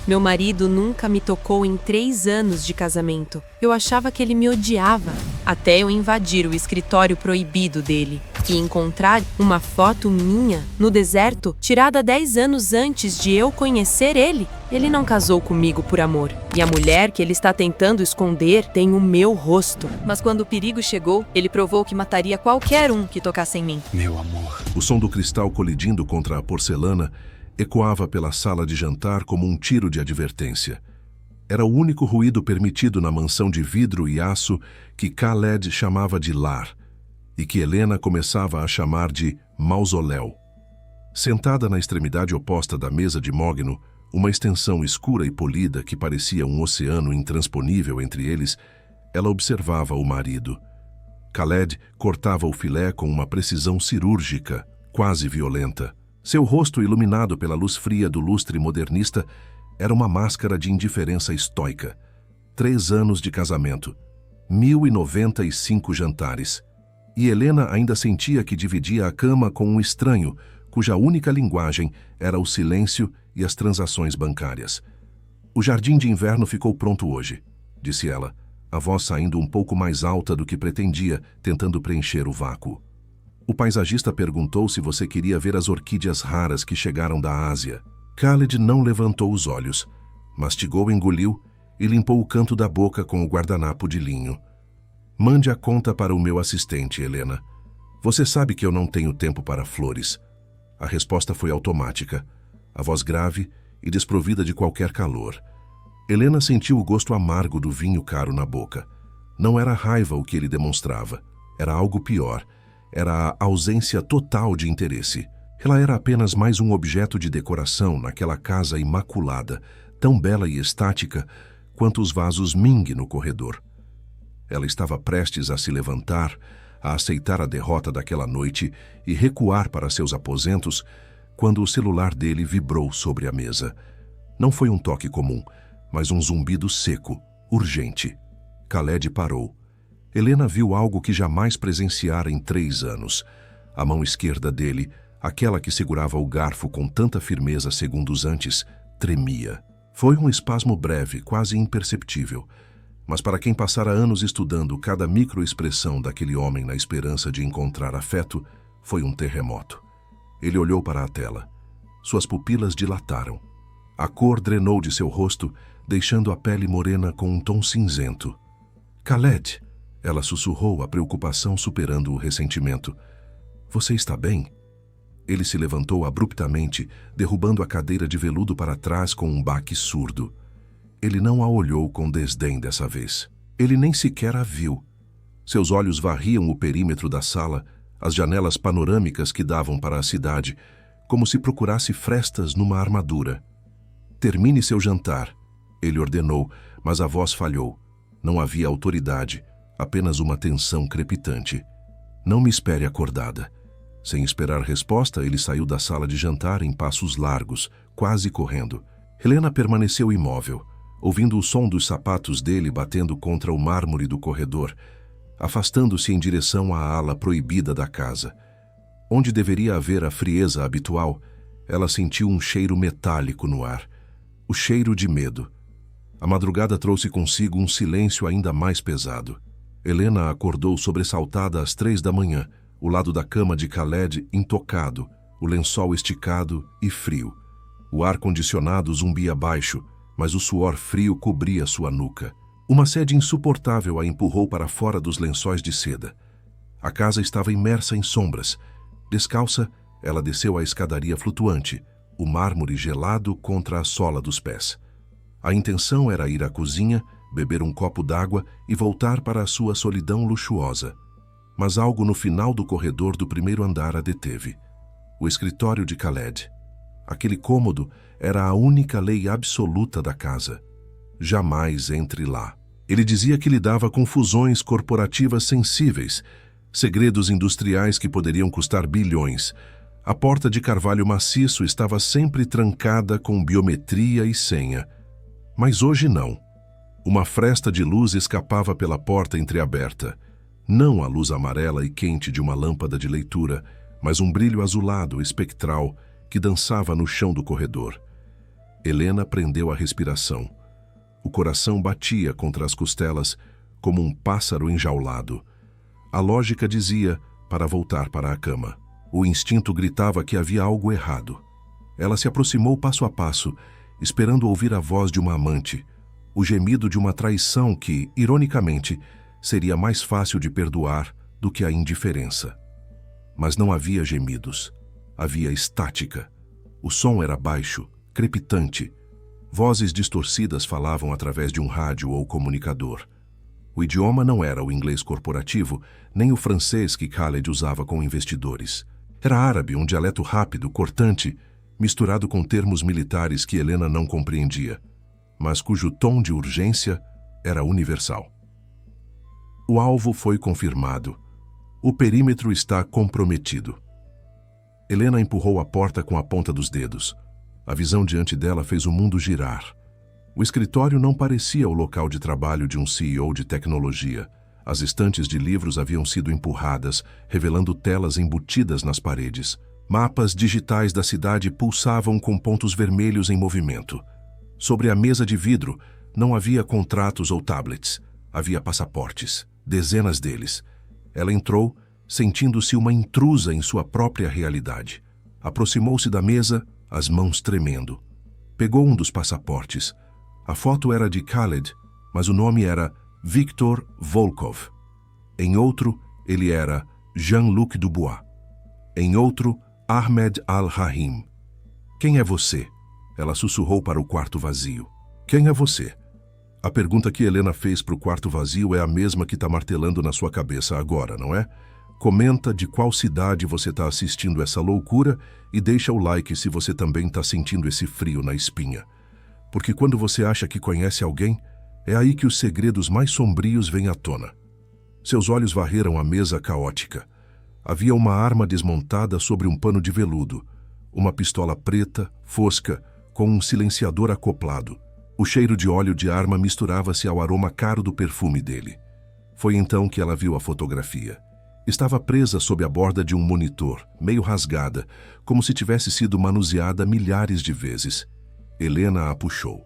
Meu marido nunca me tocou em 3 anos de casamento. Eu achava que ele me odiava. Até eu invadir o escritório proibido dele e encontrar uma foto minha no deserto, tirada 10 anos antes de eu conhecer ele. Ele não casou comigo por amor. E a mulher que ele está tentando esconder tem o meu rosto. Mas quando o perigo chegou, ele provou que mataria qualquer um que tocasse em mim. Meu amor. O som do cristal colidindo contra a porcelana ecoava pela sala de jantar como um tiro de advertência. Era o único ruído permitido na mansão de vidro e aço que Khaled chamava de lar e que Helena começava a chamar de mausoléu. Sentada na extremidade oposta da mesa de mogno, uma extensão escura e polida que parecia um oceano intransponível entre eles, ela observava o marido. Khaled cortava o filé com uma precisão cirúrgica, quase violenta. Seu rosto, iluminado pela luz fria do lustre modernista, era uma máscara de indiferença estoica. 3 anos de casamento, 1095 jantares. E Helena ainda sentia que dividia a cama com um estranho, cuja única linguagem era o silêncio e as transações bancárias. O jardim de inverno ficou pronto hoje, disse ela, a voz saindo um pouco mais alta do que pretendia, tentando preencher o vácuo. O paisagista perguntou se você queria ver as orquídeas raras que chegaram da Ásia. Khaled não levantou os olhos, mastigou, engoliu e limpou o canto da boca com o guardanapo de linho. Mande a conta para o meu assistente, Helena. Você sabe que eu não tenho tempo para flores. A resposta foi automática, a voz grave e desprovida de qualquer calor. Helena sentiu o gosto amargo do vinho caro na boca. Não era raiva o que ele demonstrava, era algo pior. Era a ausência total de interesse. Ela era apenas mais um objeto de decoração naquela casa imaculada, tão bela e estática quanto os vasos Ming no corredor. Ela estava prestes a se levantar, a aceitar a derrota daquela noite e recuar para seus aposentos, quando o celular dele vibrou sobre a mesa. Não foi um toque comum, mas um zumbido seco, urgente. Khaled parou. Helena viu algo que jamais presenciara em 3 anos. A mão esquerda dele, aquela que segurava o garfo com tanta firmeza segundos antes, tremia. Foi um espasmo breve, quase imperceptível. Mas para quem passara anos estudando cada microexpressão daquele homem na esperança de encontrar afeto, foi um terremoto. Ele olhou para a tela. Suas pupilas dilataram. A cor drenou de seu rosto, deixando a pele morena com um tom cinzento. Khaled, ela sussurrou, a preocupação superando o ressentimento. Você está bem? Ele se levantou abruptamente, derrubando a cadeira de veludo para trás com um baque surdo. Ele não a olhou com desdém dessa vez. Ele nem sequer a viu. Seus olhos varriam o perímetro da sala, as janelas panorâmicas que davam para a cidade, como se procurasse frestas numa armadura. Termine seu jantar, ele ordenou, mas a voz falhou. Não havia autoridade, apenas uma tensão crepitante. Não me espere acordada. Sem esperar resposta, ele saiu da sala de jantar em passos largos, quase correndo. Helena permaneceu imóvel, ouvindo o som dos sapatos dele batendo contra o mármore do corredor, afastando-se em direção à ala proibida da casa. Onde deveria haver a frieza habitual, ela sentiu um cheiro metálico no ar, o cheiro de medo. A madrugada trouxe consigo um silêncio ainda mais pesado. Helena acordou sobressaltada às 3 da manhã, o lado da cama de Khaled intocado, o lençol esticado e frio. O ar-condicionado zumbia baixo, mas o suor frio cobria sua nuca. Uma sede insuportável a empurrou para fora dos lençóis de seda. A casa estava imersa em sombras. Descalça, ela desceu a escadaria flutuante, o mármore gelado contra a sola dos pés. A intenção era ir à cozinha, beber um copo d'água e voltar para a sua solidão luxuosa. Mas algo no final do corredor do primeiro andar a deteve. O escritório de Khaled. Aquele cômodo era a única lei absoluta da casa. Jamais entre lá. Ele dizia que lidava com fusões corporativas sensíveis, segredos industriais que poderiam custar bilhões. A porta de carvalho maciço estava sempre trancada com biometria e senha. Mas hoje não. Uma fresta de luz escapava pela porta entreaberta. Não a luz amarela e quente de uma lâmpada de leitura, mas um brilho azulado, espectral, que dançava no chão do corredor. Helena prendeu a respiração. O coração batia contra as costelas como um pássaro enjaulado. A lógica dizia para voltar para a cama. O instinto gritava que havia algo errado. Ela se aproximou passo a passo, esperando ouvir a voz de uma amante, o gemido de uma traição que, ironicamente, seria mais fácil de perdoar do que a indiferença. Mas não havia gemidos. Havia estática. O som era baixo, crepitante. Vozes distorcidas falavam através de um rádio ou comunicador. O idioma não era o inglês corporativo, nem o francês que Khaled usava com investidores. Era árabe, um dialeto rápido, cortante, misturado com termos militares que Helena não compreendia, mas cujo tom de urgência era universal. O alvo foi confirmado. O perímetro está comprometido. Helena empurrou a porta com a ponta dos dedos. A visão diante dela fez o mundo girar. O escritório não parecia o local de trabalho de um CEO de tecnologia. As estantes de livros haviam sido empurradas, revelando telas embutidas nas paredes. Mapas digitais da cidade pulsavam com pontos vermelhos em movimento. Sobre a mesa de vidro não havia contratos ou tablets. Havia passaportes, dezenas deles. Ela entrou, sentindo-se uma intrusa em sua própria realidade. Aproximou-se da mesa, as mãos tremendo. Pegou um dos passaportes. A foto era de Khaled, mas o nome era Viktor Volkov. Em outro, ele era Jean-Luc Dubois. Em outro, Ahmed Al-Rahim. Quem é você? Ela sussurrou para o quarto vazio. Quem é você? A pergunta que Helena fez para o quarto vazio é a mesma que está martelando na sua cabeça agora, não é? Comenta de qual cidade você está assistindo essa loucura e deixa o like se você também está sentindo esse frio na espinha. Porque quando você acha que conhece alguém, é aí que os segredos mais sombrios vêm à tona. Seus olhos varreram a mesa caótica. Havia uma arma desmontada sobre um pano de veludo, uma pistola preta, fosca, com um silenciador acoplado. O cheiro de óleo de arma misturava-se ao aroma caro do perfume dele. Foi então que ela viu a fotografia. Estava presa sob a borda de um monitor, meio rasgada, como se tivesse sido manuseada milhares de vezes. Helena a puxou.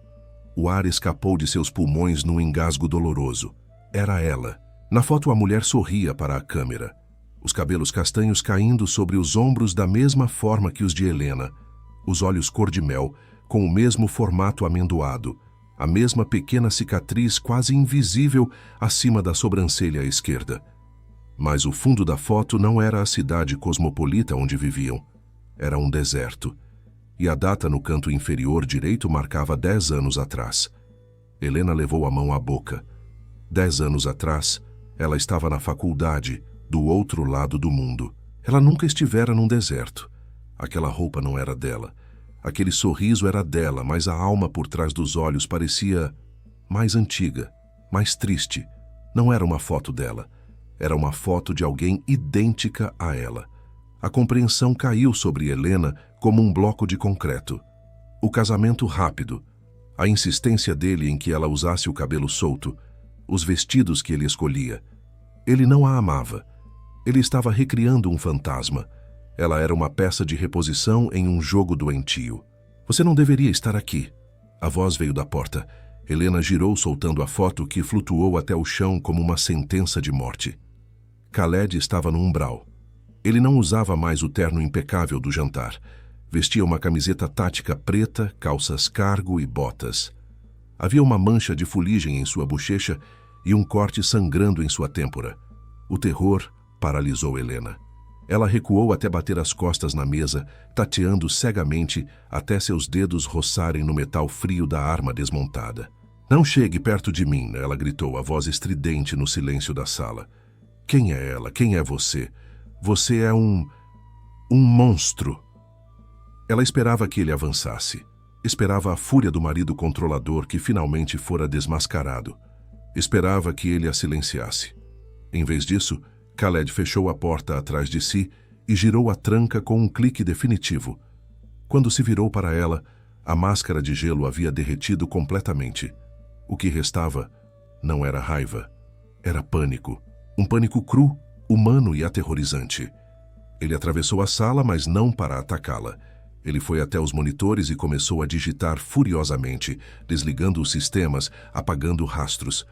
O ar escapou de seus pulmões num engasgo doloroso. Era ela. Na foto, a mulher sorria para a câmera. Os cabelos castanhos caindo sobre os ombros da mesma forma que os de Helena. Os olhos cor de mel, com o mesmo formato amendoado. A mesma pequena cicatriz quase invisível acima da sobrancelha esquerda. Mas o fundo da foto não era a cidade cosmopolita onde viviam. Era um deserto. E a data no canto inferior direito marcava 10 anos atrás. Helena levou a mão à boca. 10 anos atrás, ela estava na faculdade, do outro lado do mundo. Ela nunca estivera num deserto. Aquela roupa não era dela. Aquele sorriso era dela, mas a alma por trás dos olhos parecia mais antiga, mais triste. Não era uma foto dela. Era uma foto de alguém idêntica a ela. A compreensão caiu sobre Helena como um bloco de concreto. O casamento rápido, a insistência dele em que ela usasse o cabelo solto, os vestidos que ele escolhia. Ele não a amava. Ele estava recriando um fantasma. Ela era uma peça de reposição em um jogo doentio. Você não deveria estar aqui. A voz veio da porta. Helena girou soltando a foto que flutuou até o chão como uma sentença de morte. Khaled estava no umbral. Ele não usava mais o terno impecável do jantar. Vestia uma camiseta tática preta, calças cargo e botas. Havia uma mancha de fuligem em sua bochecha e um corte sangrando em sua têmpora. O terror paralisou Helena. Ela recuou até bater as costas na mesa, tateando cegamente até seus dedos roçarem no metal frio da arma desmontada. Não chegue perto de mim, ela gritou, a voz estridente no silêncio da sala. Quem é ela? Quem é você? Você é um monstro. Ela esperava que ele avançasse. Esperava a fúria do marido controlador que finalmente fora desmascarado. Esperava que ele a silenciasse. Em vez disso, Khaled fechou a porta atrás de si e girou a tranca com um clique definitivo. Quando se virou para ela, a máscara de gelo havia derretido completamente. O que restava não era raiva, era pânico. Um pânico cru, humano e aterrorizante. Ele atravessou a sala, mas não para atacá-la. Ele foi até os monitores e começou a digitar furiosamente, desligando os sistemas, apagando rastros.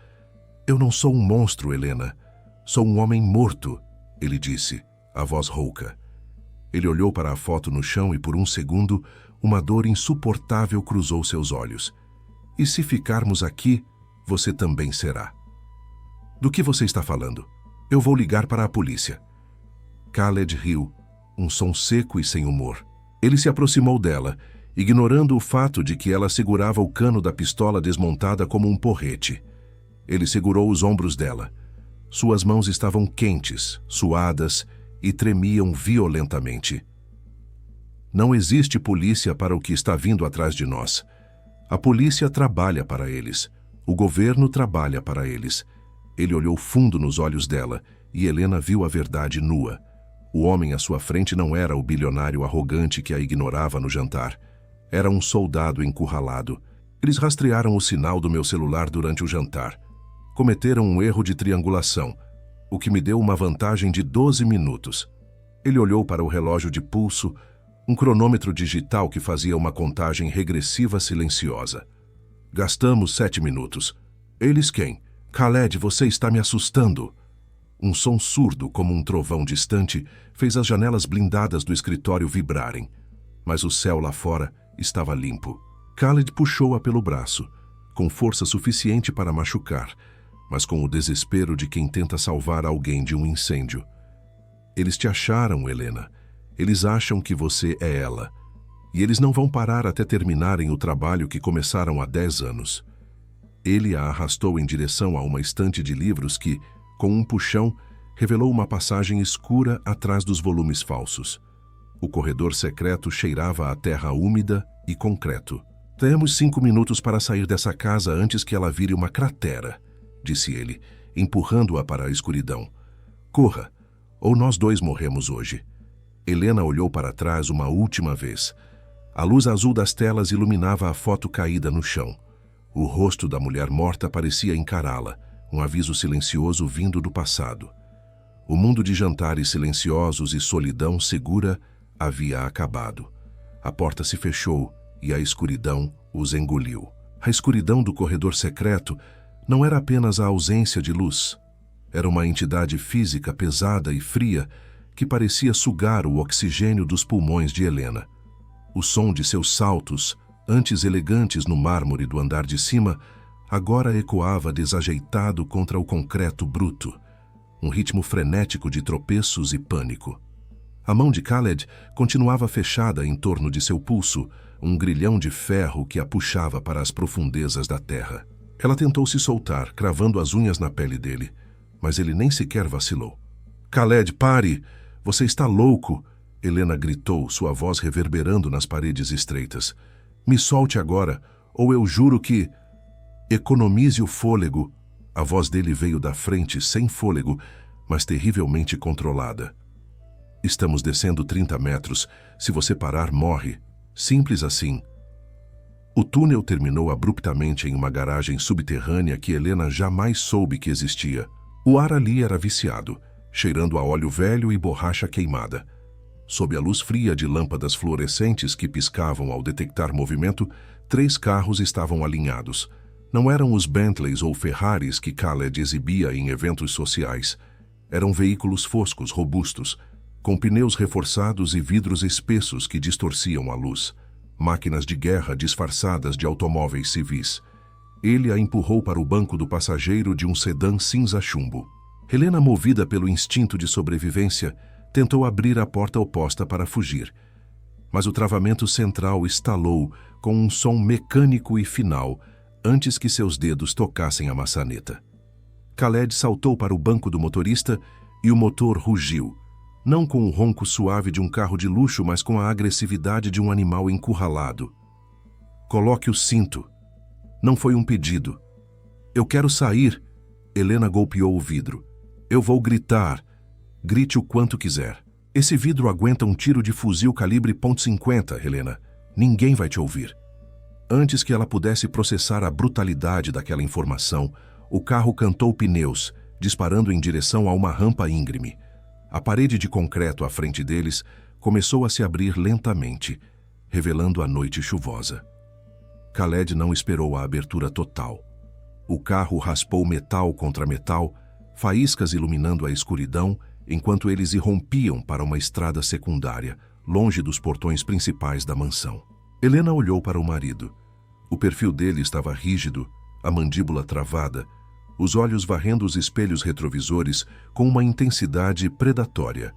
Eu não sou um monstro, Helena. Sou um homem morto, ele disse, a voz rouca. Ele olhou para a foto no chão e por um segundo, uma dor insuportável cruzou seus olhos. E se ficarmos aqui, você também será. Do que você está falando? Eu vou ligar para a polícia. Khaled riu, um som seco e sem humor. Ele se aproximou dela, ignorando o fato de que ela segurava o cano da pistola desmontada como um porrete. Ele segurou os ombros dela. Suas mãos estavam quentes, suadas e tremiam violentamente. Não existe polícia para o que está vindo atrás de nós. A polícia trabalha para eles. O governo trabalha para eles. Ele olhou fundo nos olhos dela e Helena viu a verdade nua. O homem à sua frente não era o bilionário arrogante que a ignorava no jantar. Era um soldado encurralado. Eles rastrearam o sinal do meu celular durante o jantar. Cometeram um erro de triangulação, o que me deu uma vantagem de 12 minutos. Ele olhou para o relógio de pulso, um cronômetro digital que fazia uma contagem regressiva silenciosa. Gastamos 7 minutos. Eles quem? Khaled, você está me assustando. Um som surdo, como um trovão distante, fez as janelas blindadas do escritório vibrarem. Mas o céu lá fora estava limpo. Khaled puxou-a pelo braço, com força suficiente para machucar, mas com o desespero de quem tenta salvar alguém de um incêndio. Eles te acharam, Helena. Eles acham que você é ela. E eles não vão parar até terminarem o trabalho que começaram há 10 anos. Ele a arrastou em direção a uma estante de livros que, com um puxão, revelou uma passagem escura atrás dos volumes falsos. O corredor secreto cheirava a terra úmida e concreto. Temos 5 minutos para sair dessa casa antes que ela vire uma cratera, disse ele, empurrando-a para a escuridão. Corra, ou nós dois morremos hoje. Helena olhou para trás uma última vez. A luz azul das telas iluminava a foto caída no chão. O rosto da mulher morta parecia encará-la, um aviso silencioso vindo do passado. O mundo de jantares silenciosos e solidão segura havia acabado. A porta se fechou e a escuridão os engoliu. A escuridão do corredor secreto não era apenas a ausência de luz. Era uma entidade física pesada e fria que parecia sugar o oxigênio dos pulmões de Helena. O som de seus saltos, antes elegantes no mármore do andar de cima, agora ecoava desajeitado contra o concreto bruto, um ritmo frenético de tropeços e pânico. A mão de Khaled continuava fechada em torno de seu pulso, um grilhão de ferro que a puxava para as profundezas da terra. Ela tentou se soltar, cravando as unhas na pele dele, mas ele nem sequer vacilou. Khaled, pare! Você está louco! Helena gritou, sua voz reverberando nas paredes estreitas. Me solte agora, ou eu juro que... Economize o fôlego. A voz dele veio da frente, sem fôlego, mas terrivelmente controlada. Estamos descendo 30 metros. Se você parar, morre. Simples assim. O túnel terminou abruptamente em uma garagem subterrânea que Helena jamais soube que existia. O ar ali era viciado, cheirando a óleo velho e borracha queimada. Sob a luz fria de lâmpadas fluorescentes que piscavam ao detectar movimento, 3 carros estavam alinhados. Não eram os Bentleys ou Ferraris que Khaled exibia em eventos sociais. Eram veículos foscos, robustos, com pneus reforçados e vidros espessos que distorciam a luz. Máquinas de guerra disfarçadas de automóveis civis. Ele a empurrou para o banco do passageiro de um sedã cinza chumbo. Helena, movida pelo instinto de sobrevivência, tentou abrir a porta oposta para fugir. Mas o travamento central estalou com um som mecânico e final, antes que seus dedos tocassem a maçaneta. Khaled saltou para o banco do motorista e o motor rugiu, não com o ronco suave de um carro de luxo, mas com a agressividade de um animal encurralado. Coloque o cinto. Não foi um pedido. Eu quero sair. Helena golpeou o vidro. Eu vou gritar. Grite o quanto quiser. Esse vidro aguenta um tiro de fuzil calibre .50, Helena. Ninguém vai te ouvir. Antes que ela pudesse processar a brutalidade daquela informação, o carro cantou pneus, disparando em direção a uma rampa íngreme. A parede de concreto à frente deles começou a se abrir lentamente. revelando a noite chuvosa. Khaled não esperou a abertura total. O carro raspou metal contra metal, faíscas iluminando a escuridão, enquanto eles irrompiam para uma estrada secundária, longe dos portões principais da mansão. Helena olhou para o marido. O perfil dele estava rígido, a mandíbula travada, os olhos varrendo os espelhos retrovisores com uma intensidade predatória.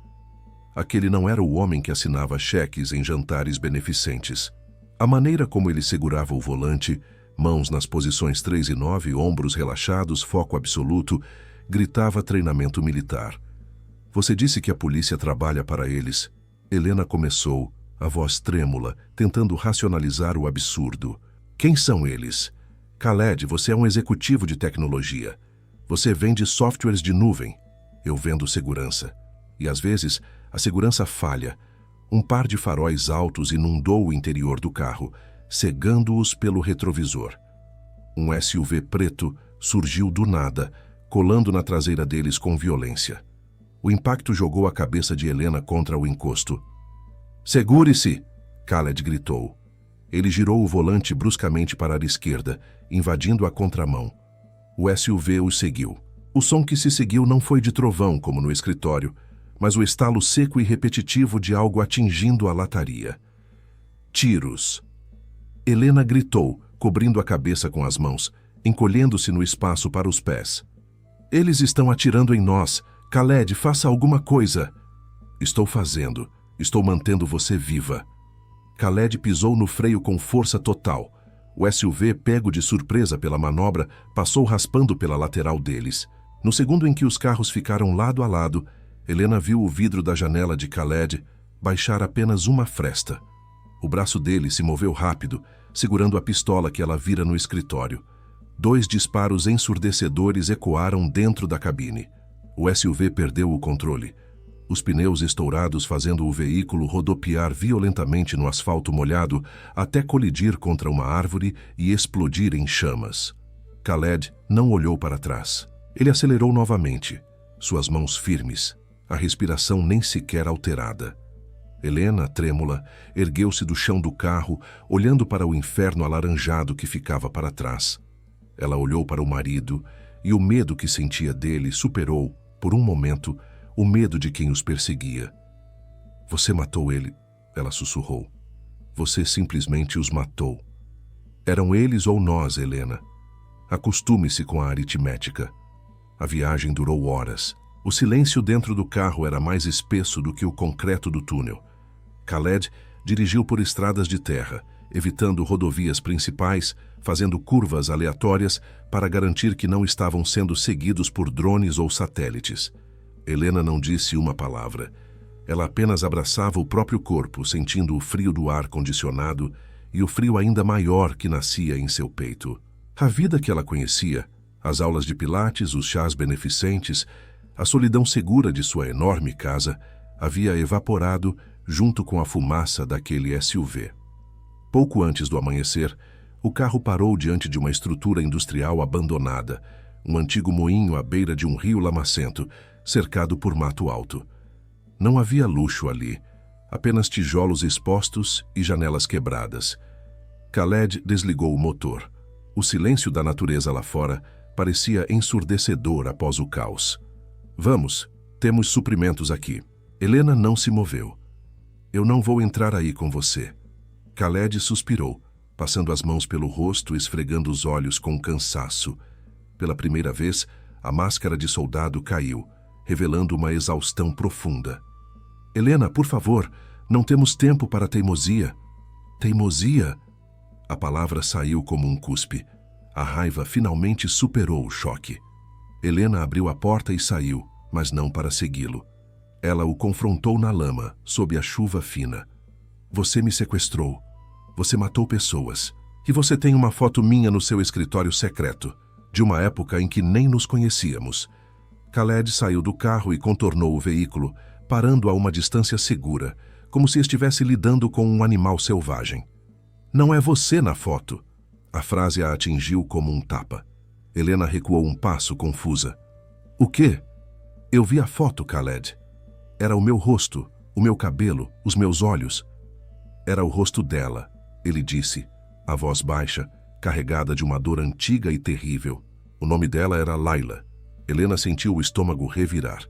Aquele não era o homem que assinava cheques em jantares beneficentes. A maneira como ele segurava o volante, mãos nas posições 3 e 9, ombros relaxados, foco absoluto, gritava treinamento militar. Você disse que a polícia trabalha para eles. Helena começou, a voz trêmula, tentando racionalizar o absurdo. Quem são eles? Khaled, você é um executivo de tecnologia. Você vende softwares de nuvem. Eu vendo segurança. E às vezes, a segurança falha. Um par de faróis altos inundou o interior do carro, cegando-os pelo retrovisor. Um SUV preto surgiu do nada, colando na traseira deles com violência. O impacto jogou a cabeça de Helena contra o encosto. Segure-se! Khaled gritou. Ele girou o volante bruscamente para a esquerda, invadindo a contramão. O SUV os seguiu. O som que se seguiu não foi de trovão, como no escritório, mas o estalo seco e repetitivo de algo atingindo a lataria. Tiros. Helena gritou, cobrindo a cabeça com as mãos, encolhendo-se no espaço para os pés. Eles estão atirando em nós. Khaled, faça alguma coisa. Estou fazendo. Estou mantendo você viva. Khaled pisou no freio com força total. O SUV, pego de surpresa pela manobra, passou raspando pela lateral deles. No segundo em que os carros ficaram lado a lado, Helena viu o vidro da janela de Khaled baixar apenas uma fresta. O braço dele se moveu rápido, segurando a pistola que ela vira no escritório. 2 disparos ensurdecedores ecoaram dentro da cabine. O SUV perdeu o controle. Os pneus estourados fazendo o veículo rodopiar violentamente no asfalto molhado até colidir contra uma árvore e explodir em chamas. Khaled não olhou para trás. Ele acelerou novamente, suas mãos firmes, a respiração nem sequer alterada. Helena, trêmula, ergueu-se do chão do carro, olhando para o inferno alaranjado que ficava para trás. Ela olhou para o marido e o medo que sentia dele superou, por um momento, o medo de quem os perseguia. Você matou ele, ela sussurrou. Você simplesmente os matou. Eram eles ou nós, Helena. Acostume-se com a aritmética. A viagem durou horas. O silêncio dentro do carro era mais espesso do que o concreto do túnel. Khaled dirigiu por estradas de terra, evitando rodovias principais, fazendo curvas aleatórias para garantir que não estavam sendo seguidos por drones ou satélites. Helena não disse uma palavra. Ela apenas abraçava o próprio corpo, sentindo o frio do ar condicionado e o frio ainda maior que nascia em seu peito. A vida que ela conhecia, as aulas de pilates, os chás beneficentes, a solidão segura de sua enorme casa, havia evaporado junto com a fumaça daquele SUV. Pouco antes do amanhecer, o carro parou diante de uma estrutura industrial abandonada, um antigo moinho à beira de um rio lamacento, cercado por mato alto. Não havia luxo ali, apenas tijolos expostos e janelas quebradas. Khaled desligou o motor. O silêncio da natureza lá fora parecia ensurdecedor após o caos. Vamos, temos suprimentos aqui. Helena não se moveu. Eu não vou entrar aí com você. Khaled suspirou, passando as mãos pelo rosto, esfregando os olhos com cansaço. Pela primeira vez, a máscara de soldado caiu, revelando uma exaustão profunda. Helena, por favor, não temos tempo para teimosia. Teimosia? A palavra saiu como um cuspe. A raiva finalmente superou o choque. Helena abriu a porta e saiu, mas não para segui-lo. Ela o confrontou na lama, sob a chuva fina. Você me sequestrou. Você matou pessoas. E você tem uma foto minha no seu escritório secreto, de uma época em que nem nos conhecíamos. Khaled saiu do carro e contornou o veículo, parando a uma distância segura, como se estivesse lidando com um animal selvagem. Não é você na foto. A frase a atingiu como um tapa. Helena recuou um passo, confusa. O quê? Eu vi a foto, Khaled. Era o meu rosto, o meu cabelo, os meus olhos. Era o rosto dela, ele disse, a voz baixa, carregada de uma dor antiga e terrível. O nome dela era Layla. Helena sentiu o estômago revirar.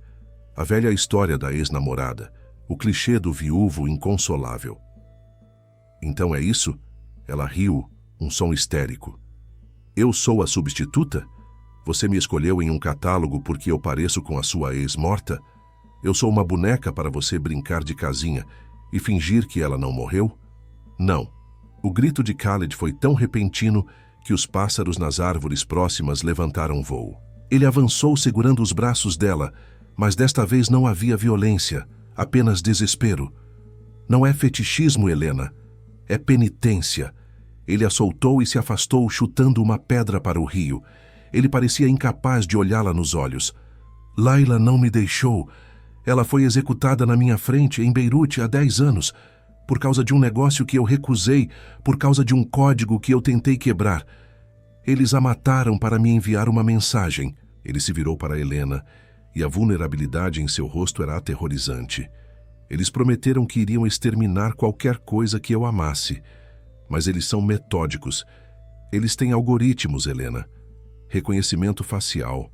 A velha história da ex-namorada, o clichê do viúvo inconsolável. Então é isso? Ela riu, um som histérico. Eu sou a substituta? Você me escolheu em um catálogo porque eu pareço com a sua ex-morta? Eu sou uma boneca para você brincar de casinha e fingir que ela não morreu? Não. O grito de Khaled foi tão repentino que os pássaros nas árvores próximas levantaram voo. Ele avançou segurando os braços dela, mas desta vez não havia violência, apenas desespero. Não é fetichismo, Helena. É penitência. Ele a soltou e se afastou, chutando uma pedra para o rio. Ele parecia incapaz de olhá-la nos olhos. Layla não me deixou. Ela foi executada na minha frente, em Beirute, há 10 anos, por causa de um negócio que eu recusei, por causa de um código que eu tentei quebrar. Eles a mataram para me enviar uma mensagem. Ele se virou para Helena, e a vulnerabilidade em seu rosto era aterrorizante. Eles prometeram que iriam exterminar qualquer coisa que eu amasse. Mas eles são metódicos. Eles têm algoritmos, Helena. Reconhecimento facial.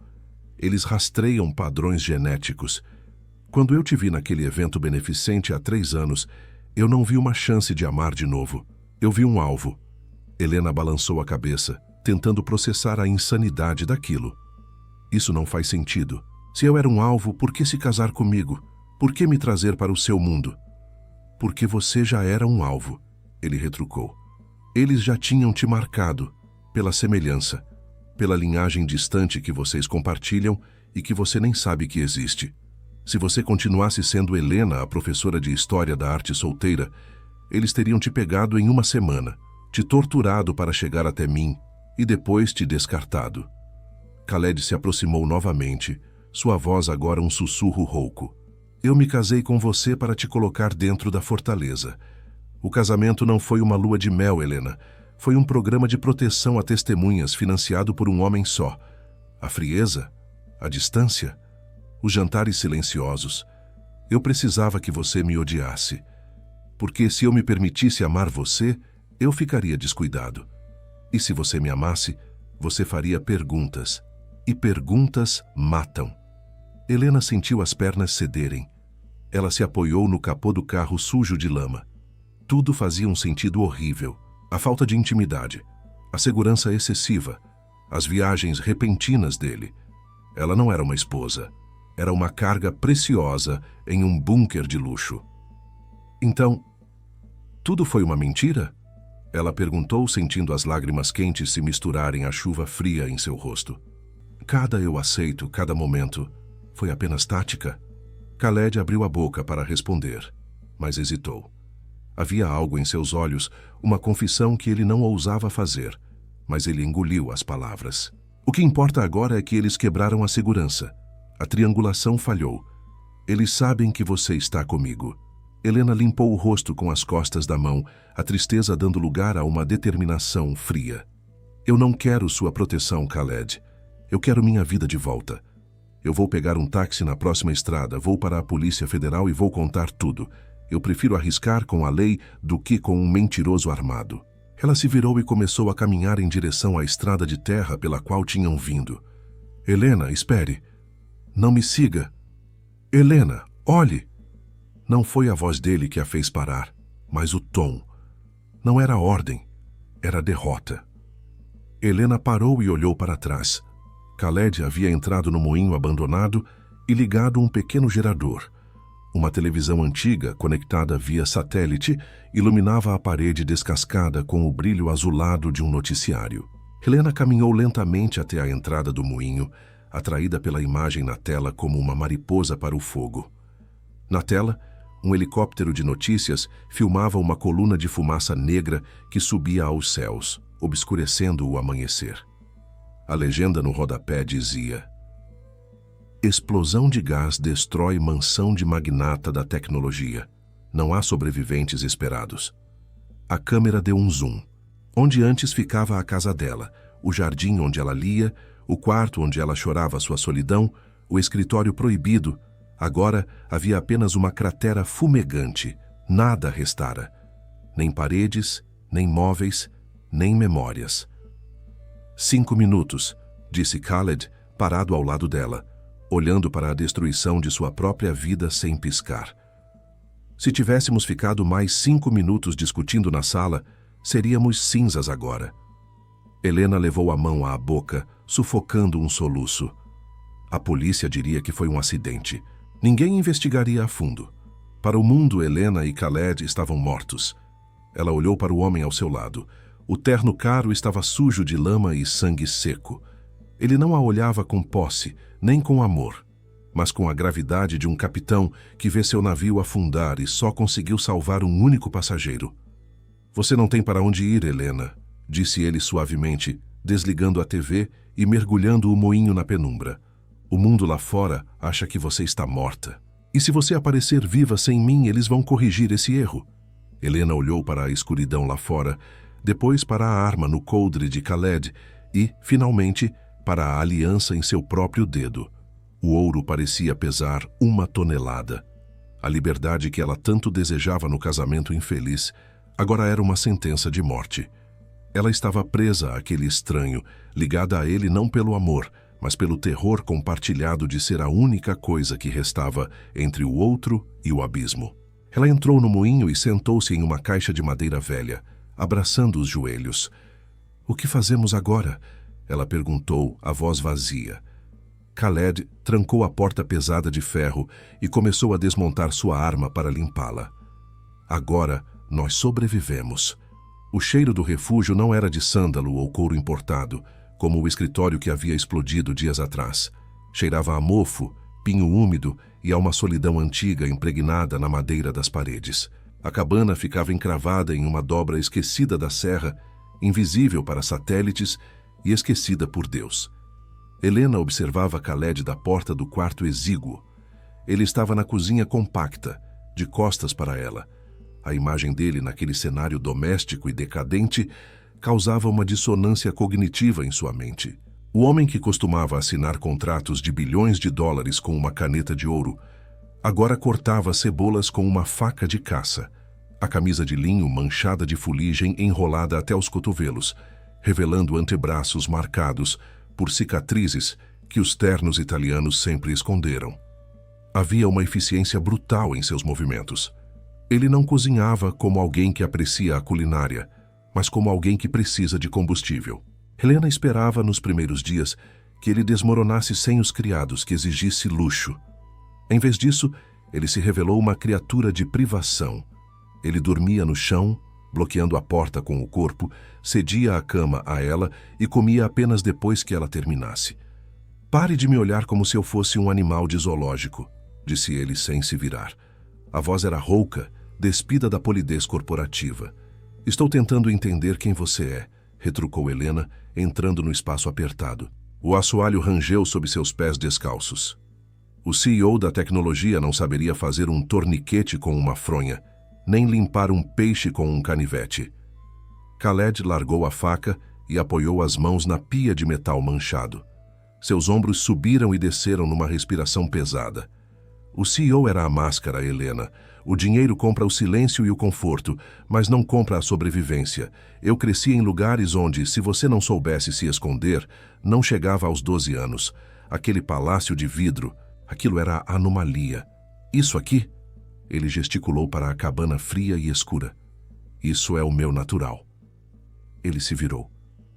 Eles rastreiam padrões genéticos. Quando eu te vi naquele evento beneficente há 3 anos, eu não vi uma chance de amar de novo. Eu vi um alvo. Helena balançou a cabeça, tentando processar a insanidade daquilo. Isso não faz sentido. Se eu era um alvo, por que se casar comigo? Por que me trazer para o seu mundo? Porque você já era um alvo, ele retrucou. Eles já tinham te marcado, pela semelhança, pela linhagem distante que vocês compartilham e que você nem sabe que existe. Se você continuasse sendo Helena, a professora de História da Arte solteira, eles teriam te pegado em 1 semana, te torturado para chegar até mim e depois te descartado. Khaled se aproximou novamente, sua voz agora um sussurro rouco. Eu me casei com você para te colocar dentro da fortaleza. O casamento não foi uma lua de mel, Helena. Foi um programa de proteção a testemunhas financiado por um homem só. A frieza, a distância, os jantares silenciosos. Eu precisava que você me odiasse. Porque se eu me permitisse amar você, eu ficaria descuidado. E se você me amasse, você faria perguntas. E perguntas matam. Helena sentiu as pernas cederem. Ela se apoiou no capô do carro sujo de lama. Tudo fazia um sentido horrível. A falta de intimidade, a segurança excessiva, as viagens repentinas dele. Ela não era uma esposa. Era uma carga preciosa em um bunker de luxo. Então, tudo foi uma mentira? Ela perguntou, sentindo as lágrimas quentes se misturarem à chuva fria em seu rosto. Cada eu aceito, cada momento, foi apenas tática? Khaled abriu a boca para responder, mas hesitou. Havia algo em seus olhos, uma confissão que ele não ousava fazer, mas ele engoliu as palavras. O que importa agora é que eles quebraram a segurança. A triangulação falhou. Eles sabem que você está comigo. Helena limpou o rosto com as costas da mão, a tristeza dando lugar a uma determinação fria. Eu não quero sua proteção, Khaled. Eu quero minha vida de volta. Eu vou pegar um táxi na próxima estrada, vou para a Polícia Federal e vou contar tudo. Eu prefiro arriscar com a lei do que com um mentiroso armado. Ela se virou e começou a caminhar em direção à estrada de terra pela qual tinham vindo. Helena, espere. Não me siga. Helena, olhe. Não foi a voz dele que a fez parar, mas o tom. Não era ordem, era derrota. Helena parou e olhou para trás. Khaled havia entrado no moinho abandonado e ligado um pequeno gerador. Uma televisão antiga, conectada via satélite, iluminava a parede descascada com o brilho azulado de um noticiário. Helena caminhou lentamente até a entrada do moinho, atraída pela imagem na tela como uma mariposa para o fogo. Na tela, um helicóptero de notícias filmava uma coluna de fumaça negra que subia aos céus, obscurecendo o amanhecer. A legenda no rodapé dizia: Explosão de gás destrói mansão de magnata da tecnologia. Não há sobreviventes esperados. A câmera deu um zoom. Onde antes ficava a casa dela, o jardim onde ela lia, o quarto onde ela chorava sua solidão, o escritório proibido, agora havia apenas uma cratera fumegante. Nada restara. Nem paredes, nem móveis, nem memórias. 5 minutos, disse Khaled, parado ao lado dela, olhando para a destruição de sua própria vida sem piscar. Se tivéssemos ficado mais 5 minutos discutindo na sala, seríamos cinzas agora. Helena levou a mão à boca, sufocando um soluço. A polícia diria que foi um acidente. Ninguém investigaria a fundo. Para o mundo, Helena e Khaled estavam mortos. Ela olhou para o homem ao seu lado. O terno caro estava sujo de lama e sangue seco. Ele não a olhava com posse, nem com amor, mas com a gravidade de um capitão que vê seu navio afundar e só conseguiu salvar um único passageiro. Você não tem para onde ir, Helena, disse ele suavemente, desligando a TV e mergulhando o moinho na penumbra. O mundo lá fora acha que você está morta. E se você aparecer viva sem mim, eles vão corrigir esse erro. Helena olhou para a escuridão lá fora, depois para a arma no coldre de Khaled e, finalmente, para a aliança em seu próprio dedo. O ouro parecia pesar 1 tonelada. A liberdade que ela tanto desejava no casamento infeliz agora era uma sentença de morte. Ela estava presa àquele estranho, ligada a ele não pelo amor, mas pelo terror compartilhado de ser a única coisa que restava entre o outro e o abismo. Ela entrou no moinho e sentou-se em uma caixa de madeira velha, abraçando os joelhos. "O que fazemos agora?" ela perguntou, a voz vazia. Khaled trancou a porta pesada de ferro e começou a desmontar sua arma para limpá-la. "Agora nós sobrevivemos." O cheiro do refúgio não era de sândalo ou couro importado, como o escritório que havia explodido dias atrás. Cheirava a mofo, pinho úmido e a uma solidão antiga impregnada na madeira das paredes. A cabana ficava encravada em uma dobra esquecida da serra, invisível para satélites e esquecida por Deus. Helena observava Khaled da porta do quarto exíguo. Ele estava na cozinha compacta, de costas para ela. A imagem dele naquele cenário doméstico e decadente causava uma dissonância cognitiva em sua mente. O homem que costumava assinar contratos de bilhões de dólares com uma caneta de ouro, agora cortava cebolas com uma faca de caça. A camisa de linho manchada de fuligem enrolada até os cotovelos, revelando antebraços marcados por cicatrizes que os ternos italianos sempre esconderam. Havia uma eficiência brutal em seus movimentos. Ele não cozinhava como alguém que aprecia a culinária, mas como alguém que precisa de combustível. Helena esperava nos primeiros dias que ele desmoronasse sem os criados, que exigisse luxo. Em vez disso, ele se revelou uma criatura de privação. Ele dormia no chão, bloqueando a porta com o corpo, cedia a cama a ela e comia apenas depois que ela terminasse. "Pare de me olhar como se eu fosse um animal de zoológico", disse ele sem se virar. A voz era rouca, despida da polidez corporativa. "Estou tentando entender quem você é", retrucou Helena, entrando no espaço apertado. O assoalho rangeu sob seus pés descalços. O CEO da tecnologia não saberia fazer um torniquete com uma fronha, nem limpar um peixe com um canivete. Khaled largou a faca e apoiou as mãos na pia de metal manchado. Seus ombros subiram e desceram numa respiração pesada. O CEO era a máscara, Helena. O dinheiro compra o silêncio e o conforto, mas não compra a sobrevivência. Eu cresci em lugares onde, se você não soubesse se esconder, não chegava aos 12 anos. Aquele palácio de vidro, aquilo era a anomalia. Isso aqui? Ele gesticulou para a cabana fria e escura. Isso é o meu natural. Ele se virou.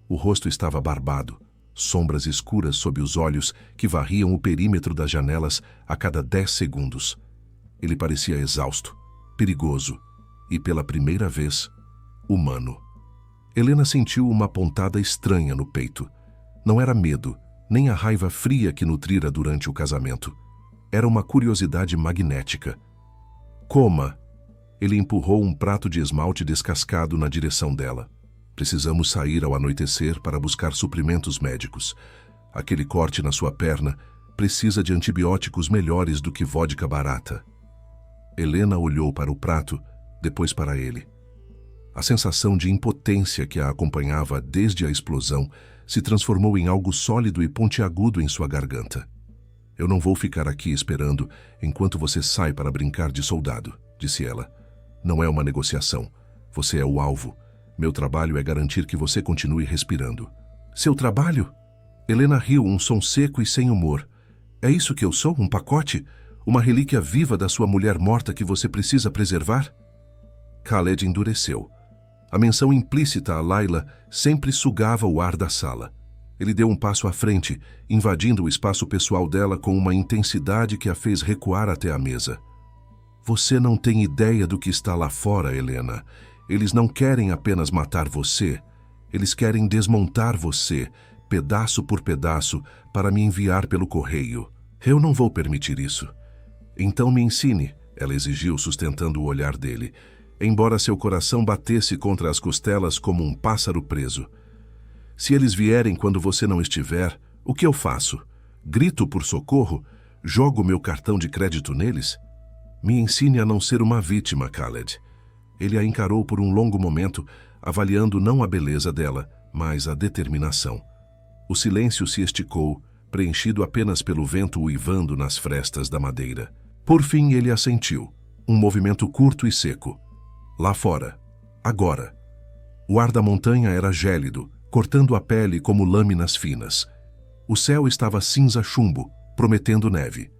O rosto estava barbado, sombras escuras sob os olhos que varriam o perímetro das janelas a cada 10 segundos. Ele parecia exausto, perigoso e, pela primeira vez, humano. Helena sentiu uma pontada estranha no peito. Não era medo, nem a raiva fria que nutrira durante o casamento. Era uma curiosidade magnética. "Coma!" Ele empurrou um prato de esmalte descascado na direção dela. "Precisamos sair ao anoitecer para buscar suprimentos médicos. Aquele corte na sua perna precisa de antibióticos melhores do que vodka barata." Helena olhou para o prato, depois para ele. A sensação de impotência que a acompanhava desde a explosão se transformou em algo sólido e pontiagudo em sua garganta. "Eu não vou ficar aqui esperando enquanto você sai para brincar de soldado", disse ela. "Não é uma negociação. Você é o alvo. Meu trabalho é garantir que você continue respirando. Seu trabalho? Helena riu, um som seco e sem humor. É isso que eu sou? Um pacote? Uma relíquia viva da sua mulher morta que você precisa preservar? Khaled endureceu. A menção implícita a Layla sempre sugava o ar da sala. Ele deu um passo à frente, invadindo o espaço pessoal dela com uma intensidade que a fez recuar até a mesa. Você não tem ideia do que está lá fora, Helena. Eles não querem apenas matar você. Eles querem desmontar você, pedaço por pedaço, para me enviar pelo correio. Eu não vou permitir isso. Então me ensine, ela exigiu, sustentando o olhar dele, embora seu coração batesse contra as costelas como um pássaro preso. Se eles vierem quando você não estiver, o que eu faço? Grito por socorro? Jogo meu cartão de crédito neles? Me ensine a não ser uma vítima, Khaled. Ele a encarou por um longo momento, avaliando não a beleza dela, mas a determinação. O silêncio se esticou, preenchido apenas pelo vento uivando nas frestas da madeira. Por fim ele assentiu, um movimento curto e seco. Lá fora. Agora. O ar da montanha era gélido, cortando a pele como lâminas finas. O céu estava cinza chumbo, prometendo neve.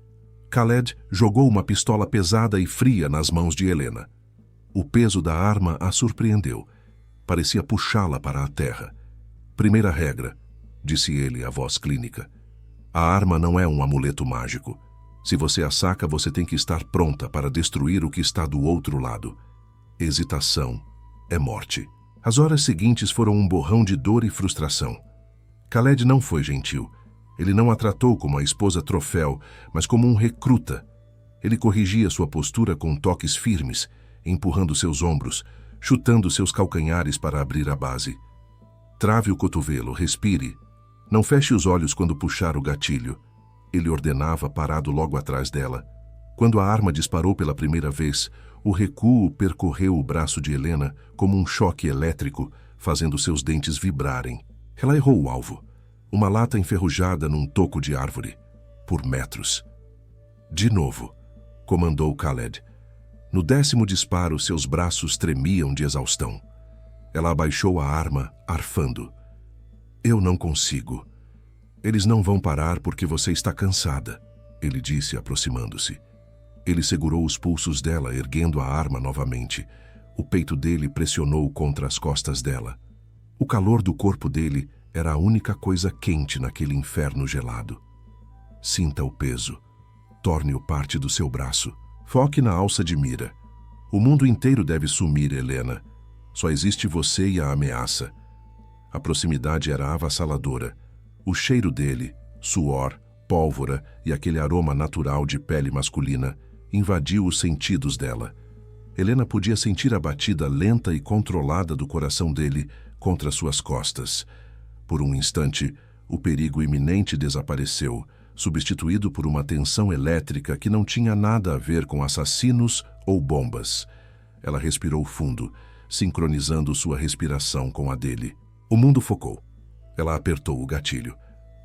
Khaled jogou uma pistola pesada e fria nas mãos de Helena. O peso da arma a surpreendeu. Parecia puxá-la para a terra. Primeira regra, disse ele, a voz clínica. A arma não é um amuleto mágico. Se você a saca, você tem que estar pronta para destruir o que está do outro lado. Hesitação é morte. As horas seguintes foram um borrão de dor e frustração. Khaled não foi gentil. Ele não a tratou como a esposa troféu, mas como um recruta. Ele corrigia sua postura com toques firmes, empurrando seus ombros, chutando seus calcanhares para abrir a base. Trave o cotovelo, respire. Não feche os olhos quando puxar o gatilho. Ele ordenava, parado logo atrás dela. Quando a arma disparou pela primeira vez, o recuo percorreu o braço de Helena como um choque elétrico, fazendo seus dentes vibrarem. Ela errou o alvo. Uma lata enferrujada num toco de árvore. Por metros. De novo, comandou Khaled. No 10º disparo, seus braços tremiam de exaustão. Ela abaixou a arma, arfando. Eu não consigo. Eles não vão parar porque você está cansada, ele disse, aproximando-se. Ele segurou os pulsos dela, erguendo a arma novamente. O peito dele pressionou contra as costas dela. O calor do corpo dele era a única coisa quente naquele inferno gelado. Sinta o peso. Torne-o parte do seu braço. Foque na alça de mira. O mundo inteiro deve sumir, Helena. Só existe você e a ameaça. A proximidade era avassaladora. O cheiro dele, suor, pólvora e aquele aroma natural de pele masculina invadiu os sentidos dela. Helena podia sentir a batida lenta e controlada do coração dele contra suas costas. Por um instante, o perigo iminente desapareceu, substituído por uma tensão elétrica que não tinha nada a ver com assassinos ou bombas. Ela respirou fundo, sincronizando sua respiração com a dele. O mundo focou. Ela apertou o gatilho.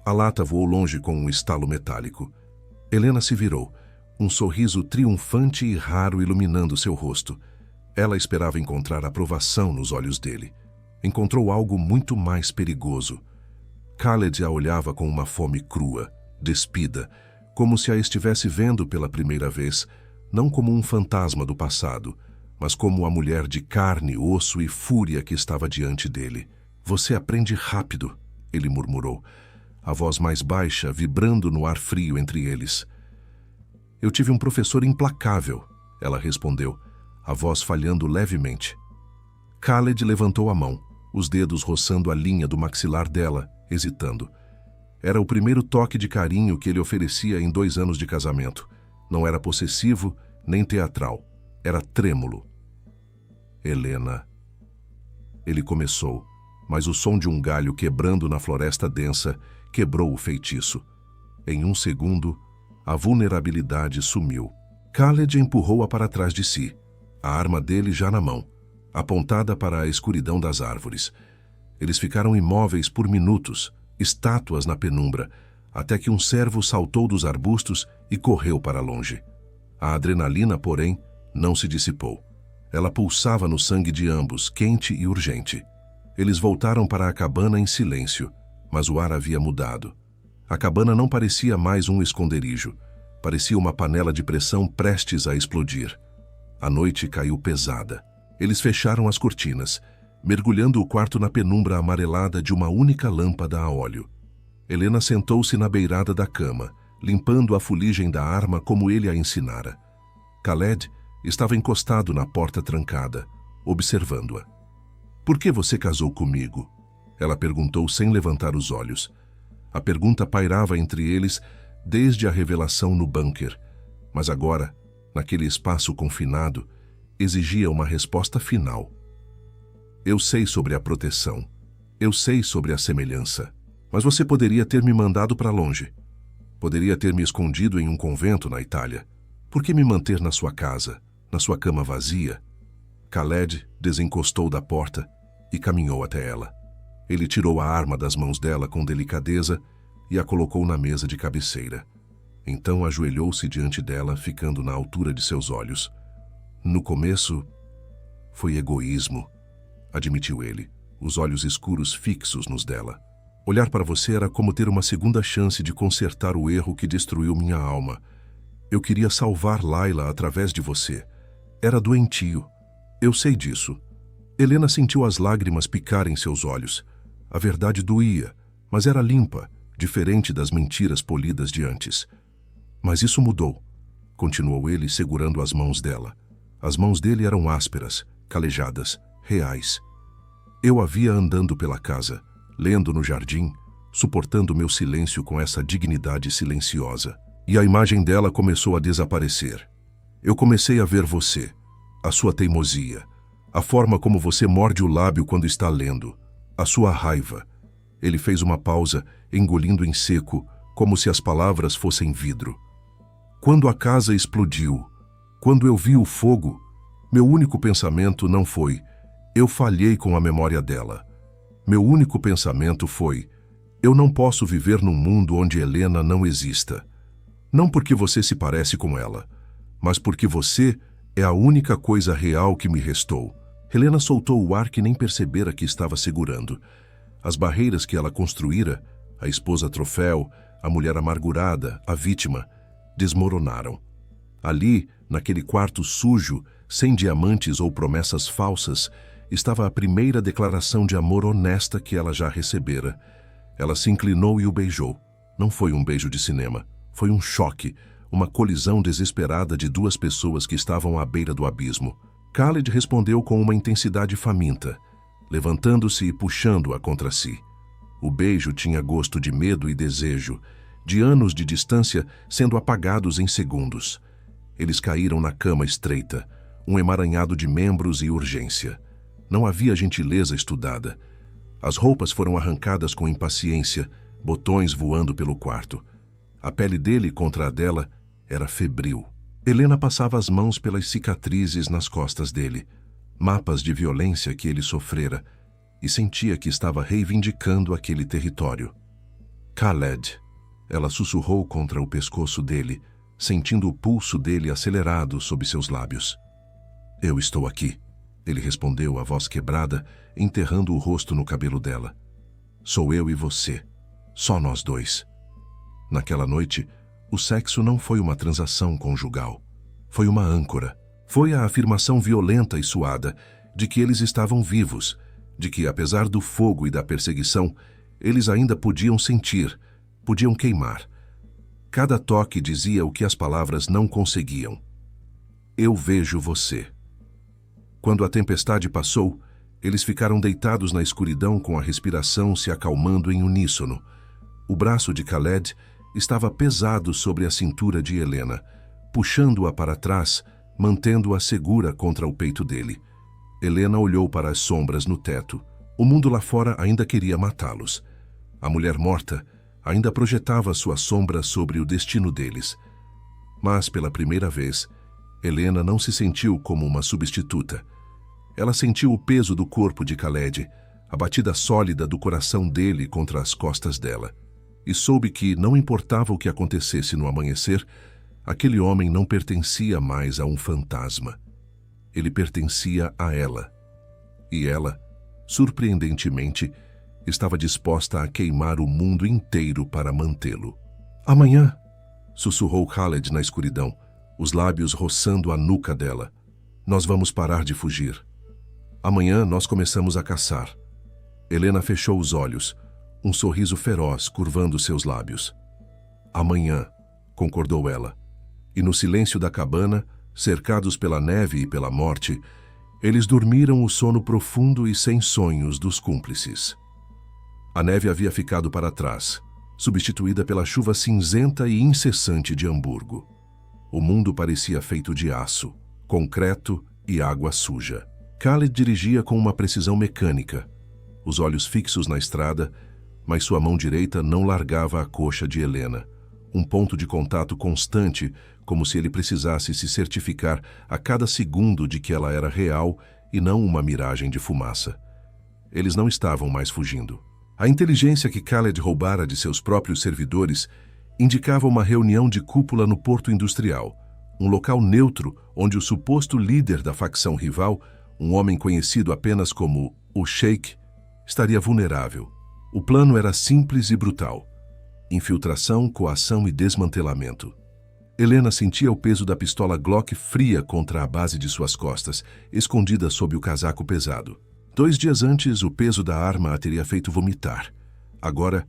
A lata voou longe com um estalo metálico. Helena se virou, um sorriso triunfante e raro iluminando seu rosto. Ela esperava encontrar aprovação nos olhos dele. Encontrou algo muito mais perigoso. Khaled a olhava com uma fome crua, despida, como se a estivesse vendo pela primeira vez, não como um fantasma do passado, mas como a mulher de carne, osso e fúria que estava diante dele. Você aprende rápido, ele murmurou, a voz mais baixa vibrando no ar frio entre eles. Eu tive um professor implacável, ela respondeu, a voz falhando levemente. Khaled levantou a mão, os dedos roçando a linha do maxilar dela, hesitando. Era o primeiro toque de carinho que ele oferecia em 2 anos de casamento. Não era possessivo, nem teatral. Era trêmulo. Helena. Ele começou, mas o som de um galho quebrando na floresta densa quebrou o feitiço. Em 1 segundo, a vulnerabilidade sumiu. Khaled empurrou-a para trás de si, a arma dele já na mão, apontada para a escuridão das árvores. Eles ficaram imóveis por minutos, estátuas na penumbra, até que um cervo saltou dos arbustos e correu para longe. A adrenalina, porém, não se dissipou. Ela pulsava no sangue de ambos, quente e urgente. Eles voltaram para a cabana em silêncio, mas o ar havia mudado. A cabana não parecia mais um esconderijo. Parecia uma panela de pressão prestes a explodir. A noite caiu pesada. Eles fecharam as cortinas, mergulhando o quarto na penumbra amarelada de uma única lâmpada a óleo. Helena sentou-se na beirada da cama, limpando a fuligem da arma como ele a ensinara. Khaled estava encostado na porta trancada, observando-a. "Por que você casou comigo?" Ela perguntou sem levantar os olhos. A pergunta pairava entre eles desde a revelação no bunker, mas agora, naquele espaço confinado, exigia uma resposta final. "Eu sei sobre a proteção. Eu sei sobre a semelhança. Mas você poderia ter me mandado para longe. Poderia ter me escondido em um convento na Itália. Por que me manter na sua casa, na sua cama vazia?" Khaled desencostou da porta e caminhou até ela. Ele tirou a arma das mãos dela com delicadeza e a colocou na mesa de cabeceira. Então ajoelhou-se diante dela, ficando na altura de seus olhos. "No começo, foi egoísmo", admitiu ele, os olhos escuros fixos nos dela. "Olhar para você era como ter uma segunda chance de consertar o erro que destruiu minha alma. Eu queria salvar Layla através de você. Era doentio. Eu sei disso." Helena sentiu as lágrimas picarem seus olhos. A verdade doía, mas era limpa, diferente das mentiras polidas de antes. "Mas isso mudou", continuou ele, segurando as mãos dela. As mãos dele eram ásperas, calejadas, reais. "Eu a via andando pela casa, lendo no jardim, suportando meu silêncio com essa dignidade silenciosa. E a imagem dela começou a desaparecer. Eu comecei a ver você, a sua teimosia, a forma como você morde o lábio quando está lendo, a sua raiva." Ele fez uma pausa, engolindo em seco, como se as palavras fossem vidro. "Quando a casa explodiu, quando eu vi o fogo, meu único pensamento não foi: eu falhei com a memória dela. Meu único pensamento foi: eu não posso viver num mundo onde Helena não exista. Não porque você se parece com ela, mas porque você é a única coisa real que me restou." Helena soltou o ar que nem percebera que estava segurando. As barreiras que ela construíra, a esposa troféu, a mulher amargurada, a vítima, desmoronaram. Ali, naquele quarto sujo, sem diamantes ou promessas falsas, estava a primeira declaração de amor honesta que ela já recebera. Ela se inclinou e o beijou. Não foi um beijo de cinema. Foi um choque, uma colisão desesperada de duas pessoas que estavam à beira do abismo. Khaled respondeu com uma intensidade faminta, levantando-se e puxando-a contra si. O beijo tinha gosto de medo e desejo, de anos de distância sendo apagados em segundos. Eles caíram na cama estreita, um emaranhado de membros e urgência. Não havia gentileza estudada. As roupas foram arrancadas com impaciência, botões voando pelo quarto. A pele dele contra a dela era febril. Helena passava as mãos pelas cicatrizes nas costas dele, mapas de violência que ele sofrera, e sentia que estava reivindicando aquele território. "Khaled", ela sussurrou contra o pescoço dele, sentindo o pulso dele acelerado sob seus lábios. "Eu estou aqui", ele respondeu, a voz quebrada, enterrando o rosto no cabelo dela. "Sou eu e você, só nós dois." Naquela noite, o sexo não foi uma transação conjugal. Foi uma âncora. Foi a afirmação violenta e suada de que eles estavam vivos, de que, apesar do fogo e da perseguição, eles ainda podiam sentir, podiam queimar. Cada toque dizia o que as palavras não conseguiam. "Eu vejo você." Quando a tempestade passou, eles ficaram deitados na escuridão com a respiração se acalmando em uníssono. O braço de Khaled estava pesado sobre a cintura de Helena, puxando-a para trás, mantendo-a segura contra o peito dele. Helena olhou para as sombras no teto. O mundo lá fora ainda queria matá-los. A mulher morta ainda projetava sua sombra sobre o destino deles. Mas, pela primeira vez, Helena não se sentiu como uma substituta. Ela sentiu o peso do corpo de Khaled, a batida sólida do coração dele contra as costas dela. E soube que, não importava o que acontecesse no amanhecer, aquele homem não pertencia mais a um fantasma. Ele pertencia a ela. E ela, surpreendentemente, estava disposta a queimar o mundo inteiro para mantê-lo. Amanhã, sussurrou Khaled na escuridão, os lábios roçando a nuca dela. Nós vamos parar de fugir. Amanhã nós começamos a caçar. Helena fechou os olhos, um sorriso feroz curvando seus lábios. Amanhã, concordou ela. E no silêncio da cabana, cercados pela neve e pela morte, eles dormiram o sono profundo e sem sonhos dos cúmplices. A neve havia ficado para trás, substituída pela chuva cinzenta e incessante de Hamburgo. O mundo parecia feito de aço, concreto e água suja. Khaled dirigia com uma precisão mecânica, os olhos fixos na estrada, mas sua mão direita não largava a coxa de Helena, um ponto de contato constante, como se ele precisasse se certificar a cada segundo de que ela era real e não uma miragem de fumaça. Eles não estavam mais fugindo. A inteligência que Khaled roubara de seus próprios servidores indicava uma reunião de cúpula no porto industrial, um local neutro onde o suposto líder da facção rival, um homem conhecido apenas como o Sheik, estaria vulnerável. O plano era simples e brutal: infiltração, coação e desmantelamento. Helena sentia o peso da pistola Glock fria contra a base de suas costas, escondida sob o casaco pesado. 2 dias antes, o peso da arma a teria feito vomitar. Agora,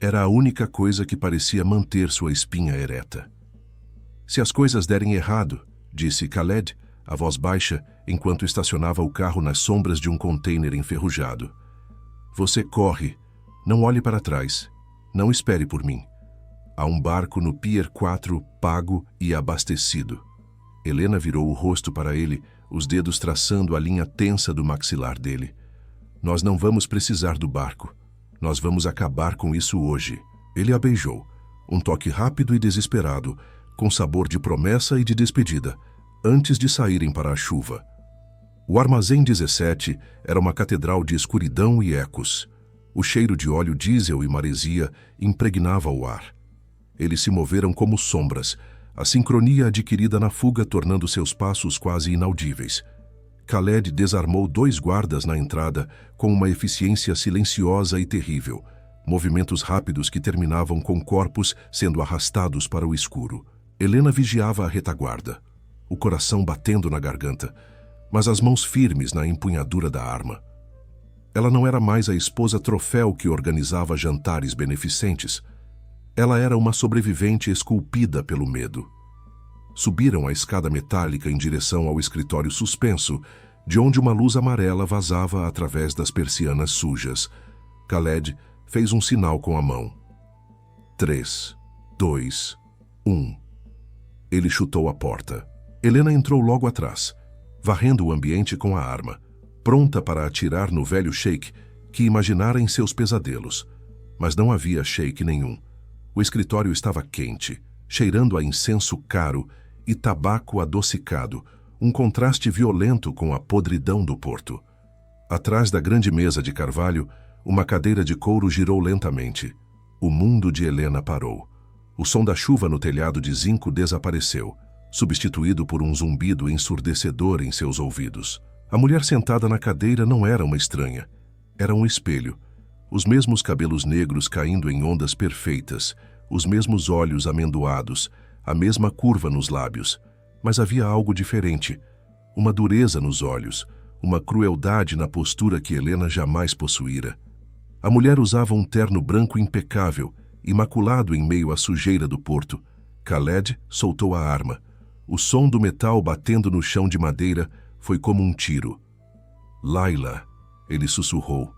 era a única coisa que parecia manter sua espinha ereta. Se as coisas derem errado, disse Khaled, a voz baixa, enquanto estacionava o carro nas sombras de um container enferrujado. Você corre. Não olhe para trás. Não espere por mim. Há um barco no Pier 4, pago e abastecido. Helena virou o rosto para ele, os dedos traçando a linha tensa do maxilar dele. Nós não vamos precisar do barco. Nós vamos acabar com isso hoje. Ele a beijou. Um toque rápido e desesperado, com sabor de promessa e de despedida, antes de saírem para a chuva. O Armazém 17 era uma catedral de escuridão e ecos. O cheiro de óleo diesel e maresia impregnava o ar. Eles se moveram como sombras, a sincronia adquirida na fuga tornando seus passos quase inaudíveis. Khaled desarmou 2 guardas na entrada com uma eficiência silenciosa e terrível, movimentos rápidos que terminavam com corpos sendo arrastados para o escuro. Helena vigiava a retaguarda, o coração batendo na garganta, mas as mãos firmes na empunhadura da arma. Ela não era mais a esposa troféu que organizava jantares beneficentes. Ela era uma sobrevivente esculpida pelo medo. Subiram a escada metálica em direção ao escritório suspenso, de onde uma luz amarela vazava através das persianas sujas. Khaled fez um sinal com a mão. 3, 2, 1. Ele chutou a porta. Helena entrou logo atrás, varrendo o ambiente com a arma, pronta para atirar no velho Sheik que imaginara em seus pesadelos. Mas não havia Sheik nenhum. O escritório estava quente, cheirando a incenso caro e tabaco adocicado, um contraste violento com a podridão do porto. Atrás da grande mesa de carvalho, uma cadeira de couro girou lentamente. O mundo de Helena parou. O som da chuva no telhado de zinco desapareceu, substituído por um zumbido ensurdecedor em seus ouvidos. A mulher sentada na cadeira não era uma estranha. Era um espelho. Os mesmos cabelos negros caindo em ondas perfeitas, os mesmos olhos amendoados, a mesma curva nos lábios. Mas havia algo diferente. Uma dureza nos olhos, uma crueldade na postura que Helena jamais possuíra. A mulher usava um terno branco impecável, imaculado em meio à sujeira do porto. Khaled soltou a arma. O som do metal batendo no chão de madeira foi como um tiro. Laila, ele sussurrou.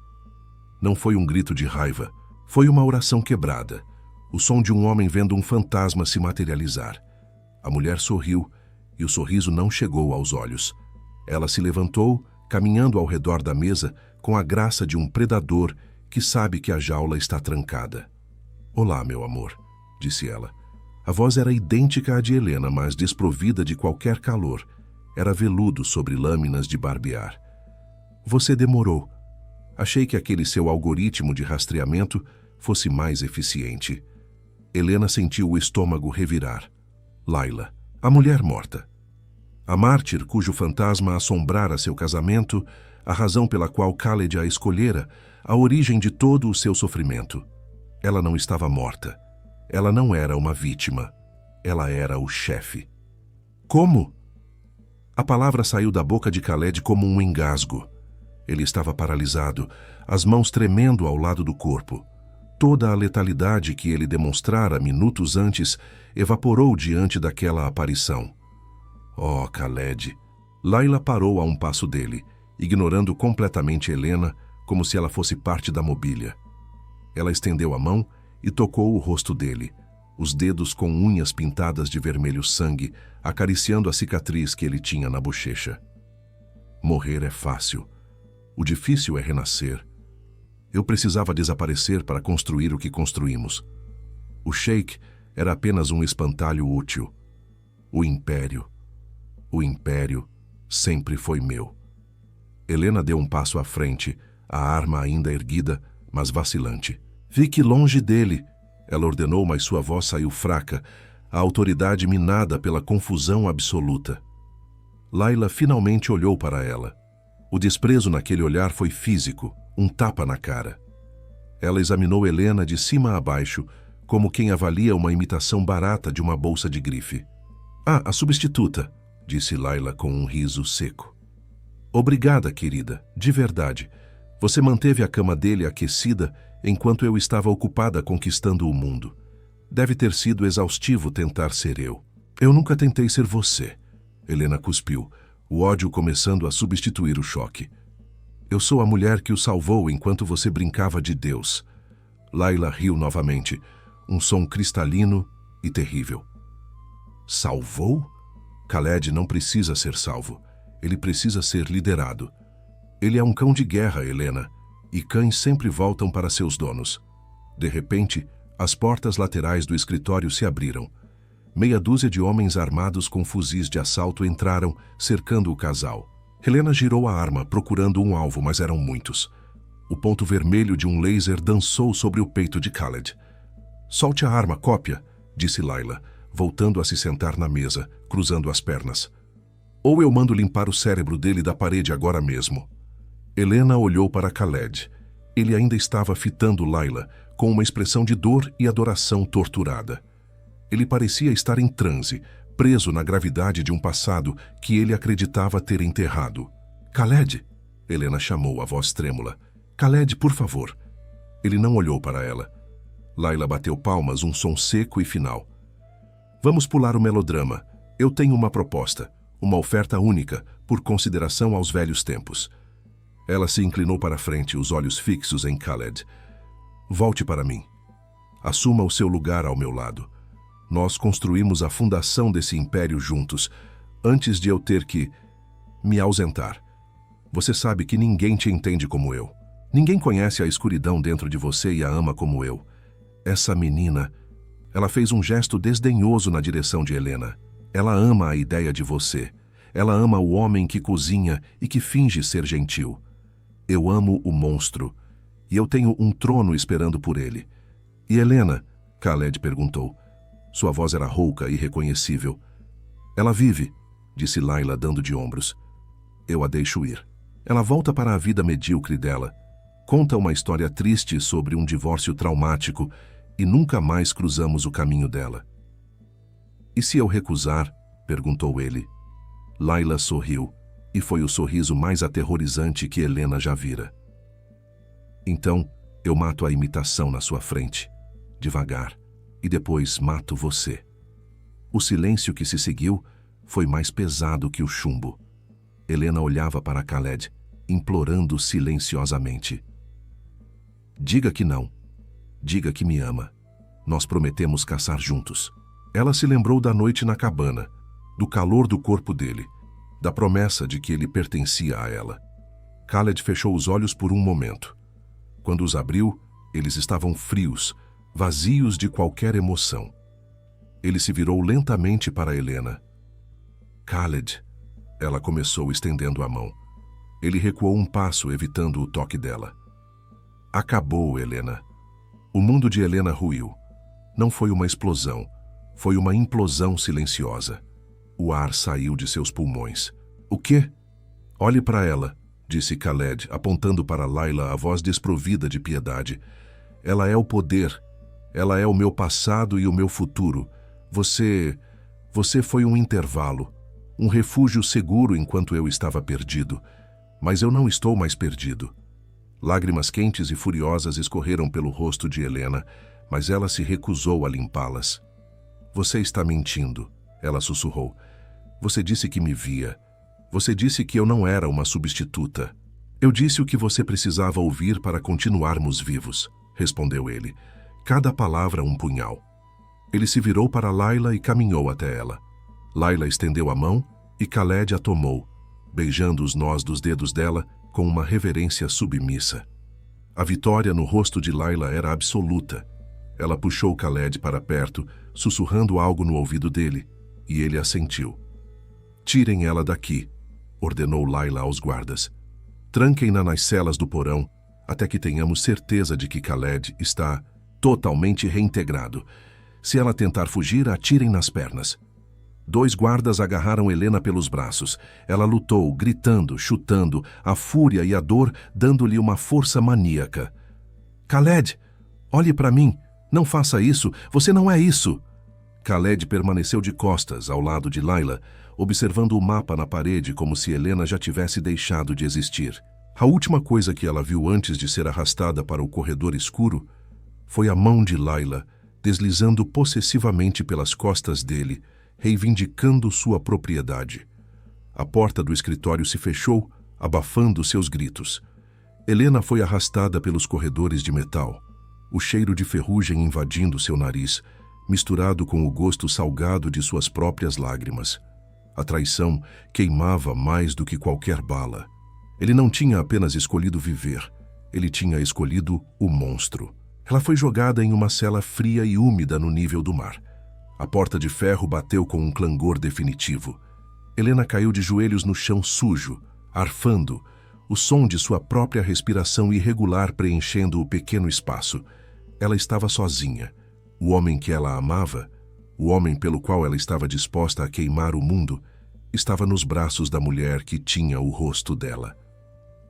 Não foi um grito de raiva, foi uma oração quebrada, o som de um homem vendo um fantasma se materializar. A mulher sorriu, e o sorriso não chegou aos olhos. Ela se levantou, caminhando ao redor da mesa, com a graça de um predador que sabe que a jaula está trancada. Olá, meu amor, disse ela. A voz era idêntica à de Helena, mas desprovida de qualquer calor. Era veludo sobre lâminas de barbear. Você demorou. Achei que aquele seu algoritmo de rastreamento fosse mais eficiente. Helena sentiu o estômago revirar. Laila, a mulher morta. A mártir cujo fantasma assombrara seu casamento, a razão pela qual Khaled a escolhera, a origem de todo o seu sofrimento. Ela não estava morta. Ela não era uma vítima. Ela era o chefe. Como? A palavra saiu da boca de Khaled como um engasgo. Ele estava paralisado, as mãos tremendo ao lado do corpo. Toda a letalidade que ele demonstrara minutos antes evaporou diante daquela aparição. Oh, Khaled! Layla parou a um passo dele, ignorando completamente Helena, como se ela fosse parte da mobília. Ela estendeu a mão e tocou o rosto dele, os dedos com unhas pintadas de vermelho sangue, acariciando a cicatriz que ele tinha na bochecha. Morrer é fácil. O difícil é renascer. Eu precisava desaparecer para construir o que construímos. O Sheik era apenas um espantalho útil. O Império sempre foi meu. Helena deu um passo à frente, a arma ainda erguida, mas vacilante. Fique longe dele, ela ordenou, mas sua voz saiu fraca, a autoridade minada pela confusão absoluta. Layla finalmente olhou para ela. O desprezo naquele olhar foi físico, um tapa na cara. Ela examinou Helena de cima a baixo, como quem avalia uma imitação barata de uma bolsa de grife. Ah, a substituta, disse Layla com um riso seco. Obrigada, querida, de verdade. Você manteve a cama dele aquecida enquanto eu estava ocupada conquistando o mundo. Deve ter sido exaustivo tentar ser eu. Eu nunca tentei ser você. Helena cuspiu, o ódio começando a substituir o choque. Eu sou a mulher que o salvou enquanto você brincava de Deus. Layla riu novamente, um som cristalino e terrível. Salvou? Khaled não precisa ser salvo. Ele precisa ser liderado. Ele é um cão de guerra, Helena, e cães sempre voltam para seus donos. De repente, as portas laterais do escritório se abriram. Meia dúzia de homens armados com fuzis de assalto entraram, cercando o casal. Helena girou a arma, procurando um alvo, mas eram muitos. O ponto vermelho de um laser dançou sobre o peito de Khaled. Solte a arma, cópia, disse Layla, voltando a se sentar na mesa, cruzando as pernas. Ou eu mando limpar o cérebro dele da parede agora mesmo. Helena olhou para Khaled. Ele ainda estava fitando Layla, com uma expressão de dor e adoração torturada. Ele parecia estar em transe, preso na gravidade de um passado que ele acreditava ter enterrado. Khaled! Helena chamou, a voz trêmula. Khaled, por favor. Ele não olhou para ela. Layla bateu palmas, um som seco e final. Vamos pular o melodrama. Eu tenho uma proposta, uma oferta única, por consideração aos velhos tempos. Ela se inclinou para frente, os olhos fixos em Khaled. Volte para mim. Assuma o seu lugar ao meu lado. Nós construímos a fundação desse império juntos, antes de eu ter que me ausentar. Você sabe que ninguém te entende como eu. Ninguém conhece a escuridão dentro de você e a ama como eu. Essa menina... Ela fez um gesto desdenhoso na direção de Helena. Ela ama a ideia de você. Ela ama o homem que cozinha e que finge ser gentil. Eu amo o monstro. E eu tenho um trono esperando por ele. E Helena? Khaled perguntou. Sua voz era rouca e irreconhecível. Ela vive, disse Layla, dando de ombros. Eu a deixo ir. Ela volta para a vida medíocre dela. Conta uma história triste sobre um divórcio traumático e nunca mais cruzamos o caminho dela. E se eu recusar? Perguntou ele. Layla sorriu, e foi o sorriso mais aterrorizante que Helena já vira. Então, eu mato a imitação na sua frente, devagar, e depois mato você. O silêncio que se seguiu foi mais pesado que o chumbo. Helena olhava para Khaled, implorando silenciosamente. Diga que não. Diga que me ama. Nós prometemos caçar juntos. Ela se lembrou da noite na cabana, do calor do corpo dele, da promessa de que ele pertencia a ela. Khaled fechou os olhos por um momento. Quando os abriu, eles estavam frios, vazios de qualquer emoção. Ele se virou lentamente para Helena. Khaled, ela começou estendendo a mão. Ele recuou um passo, evitando o toque dela. Acabou, Helena. O mundo de Helena ruiu. Não foi uma explosão, foi uma implosão silenciosa. O ar saiu de seus pulmões. O quê? Olhe para ela, disse Khaled, apontando para Layla a voz desprovida de piedade. Ela é o poder. Ela é o meu passado e o meu futuro. Você foi um intervalo, um refúgio seguro enquanto eu estava perdido. Mas eu não estou mais perdido. Lágrimas quentes e furiosas escorreram pelo rosto de Helena, mas ela se recusou a limpá-las. Você está mentindo, ela sussurrou. Você disse que me via. Você disse que eu não era uma substituta. Eu disse o que você precisava ouvir para continuarmos vivos, respondeu ele. Cada palavra um punhal. Ele se virou para Layla e caminhou até ela. Layla estendeu a mão e Khaled a tomou, beijando os nós dos dedos dela com uma reverência submissa. A vitória no rosto de Layla era absoluta. Ela puxou Khaled para perto, sussurrando algo no ouvido dele, e ele assentiu. Tirem ela daqui, ordenou Layla aos guardas. Tranquem-na nas celas do porão, até que tenhamos certeza de que Khaled está totalmente reintegrado. Se ela tentar fugir, atirem nas pernas. 2 guardas agarraram Helena pelos braços. Ela lutou, gritando, chutando, a fúria e a dor dando-lhe uma força maníaca. Khaled, olhe para mim. Não faça isso. Você não é isso. Khaled permaneceu de costas, ao lado de Layla, observando o mapa na parede como se Helena já tivesse deixado de existir. A última coisa que ela viu antes de ser arrastada para o corredor escuro foi a mão de Layla deslizando possessivamente pelas costas dele, reivindicando sua propriedade. A porta do escritório se fechou, abafando seus gritos. Helena foi arrastada pelos corredores de metal, o cheiro de ferrugem invadindo seu nariz, misturado com o gosto salgado de suas próprias lágrimas. A traição queimava mais do que qualquer bala. Ele não tinha apenas escolhido viver, ele tinha escolhido o monstro. Ela foi jogada em uma cela fria e úmida no nível do mar. A porta de ferro bateu com um clangor definitivo. Helena caiu de joelhos no chão sujo, arfando, o som de sua própria respiração irregular preenchendo o pequeno espaço. Ela estava sozinha. O homem que ela amava, o homem pelo qual ela estava disposta a queimar o mundo, estava nos braços da mulher que tinha o rosto dela.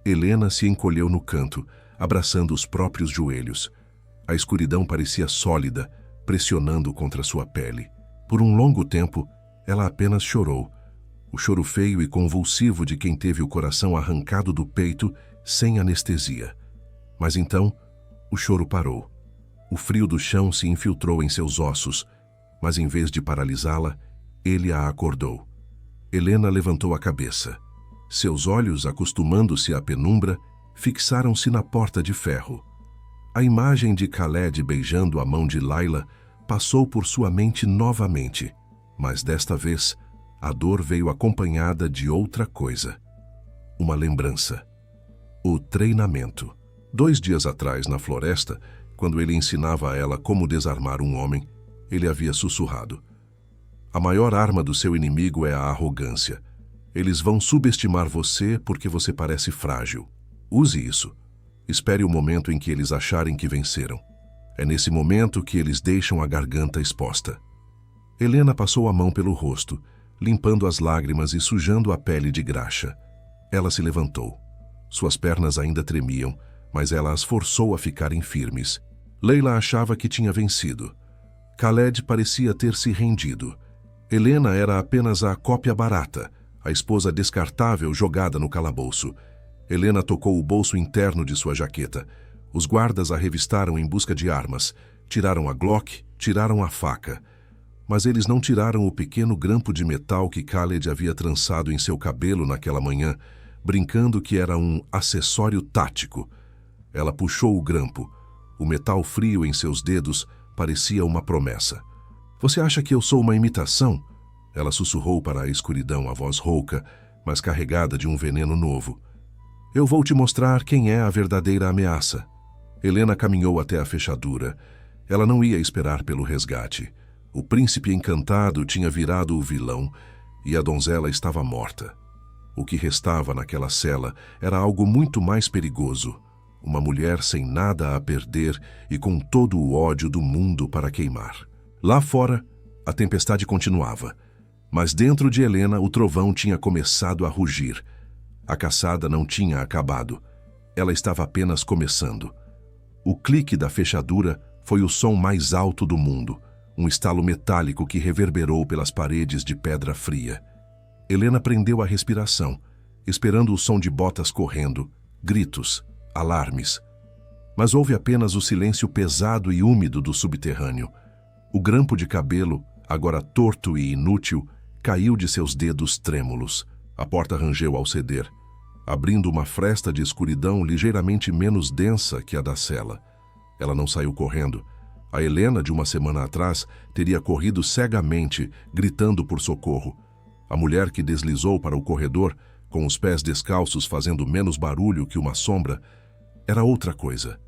Helena se encolheu no canto, abraçando os próprios joelhos. A escuridão parecia sólida, pressionando contra sua pele. Por um longo tempo, ela apenas chorou. O choro feio e convulsivo de quem teve o coração arrancado do peito sem anestesia. Mas então, o choro parou. O frio do chão se infiltrou em seus ossos, mas em vez de paralisá-la, ele a acordou. Helena levantou a cabeça. Seus olhos, acostumando-se à penumbra, fixaram-se na porta de ferro. A imagem de Khaled beijando a mão de Layla passou por sua mente novamente, mas desta vez a dor veio acompanhada de outra coisa. Uma lembrança. O treinamento. 2 dias atrás, na floresta, quando ele ensinava a ela como desarmar um homem, ele havia sussurrado: a maior arma do seu inimigo é a arrogância. Eles vão subestimar você porque você parece frágil. Use isso. Espere o momento em que eles acharem que venceram. É nesse momento que eles deixam a garganta exposta. Helena passou a mão pelo rosto, limpando as lágrimas e sujando a pele de graxa. Ela se levantou. Suas pernas ainda tremiam, mas ela as forçou a ficarem firmes. Layla achava que tinha vencido. Khaled parecia ter se rendido. Helena era apenas a cópia barata, a esposa descartável jogada no calabouço. Helena tocou o bolso interno de sua jaqueta. Os guardas a revistaram em busca de armas. Tiraram a Glock, tiraram a faca. Mas eles não tiraram o pequeno grampo de metal que Khaled havia trançado em seu cabelo naquela manhã, brincando que era um acessório tático. Ela puxou o grampo. O metal frio em seus dedos parecia uma promessa. Você acha que eu sou uma imitação? Ela sussurrou para a escuridão, a voz rouca, mas carregada de um veneno novo. Eu vou te mostrar quem é a verdadeira ameaça. Helena caminhou até a fechadura. Ela não ia esperar pelo resgate. O príncipe encantado tinha virado o vilão e a donzela estava morta. O que restava naquela cela era algo muito mais perigoso. Uma mulher sem nada a perder e com todo o ódio do mundo para queimar. Lá fora, a tempestade continuava, Mas dentro de Helena o trovão tinha começado a rugir. A caçada não tinha acabado. Ela estava apenas começando. O clique da fechadura foi o som mais alto do mundo, um estalo metálico que reverberou pelas paredes de pedra fria. Helena prendeu a respiração, esperando o som de botas correndo, gritos, alarmes. Mas houve apenas o silêncio pesado e úmido do subterrâneo. O grampo de cabelo, agora torto e inútil, caiu de seus dedos trêmulos. A porta rangeu ao ceder, abrindo uma fresta de escuridão ligeiramente menos densa que a da cela. Ela não saiu correndo. A Helena, de uma semana atrás, teria corrido cegamente, gritando por socorro. A mulher que deslizou para o corredor, com os pés descalços fazendo menos barulho que uma sombra, era outra coisa.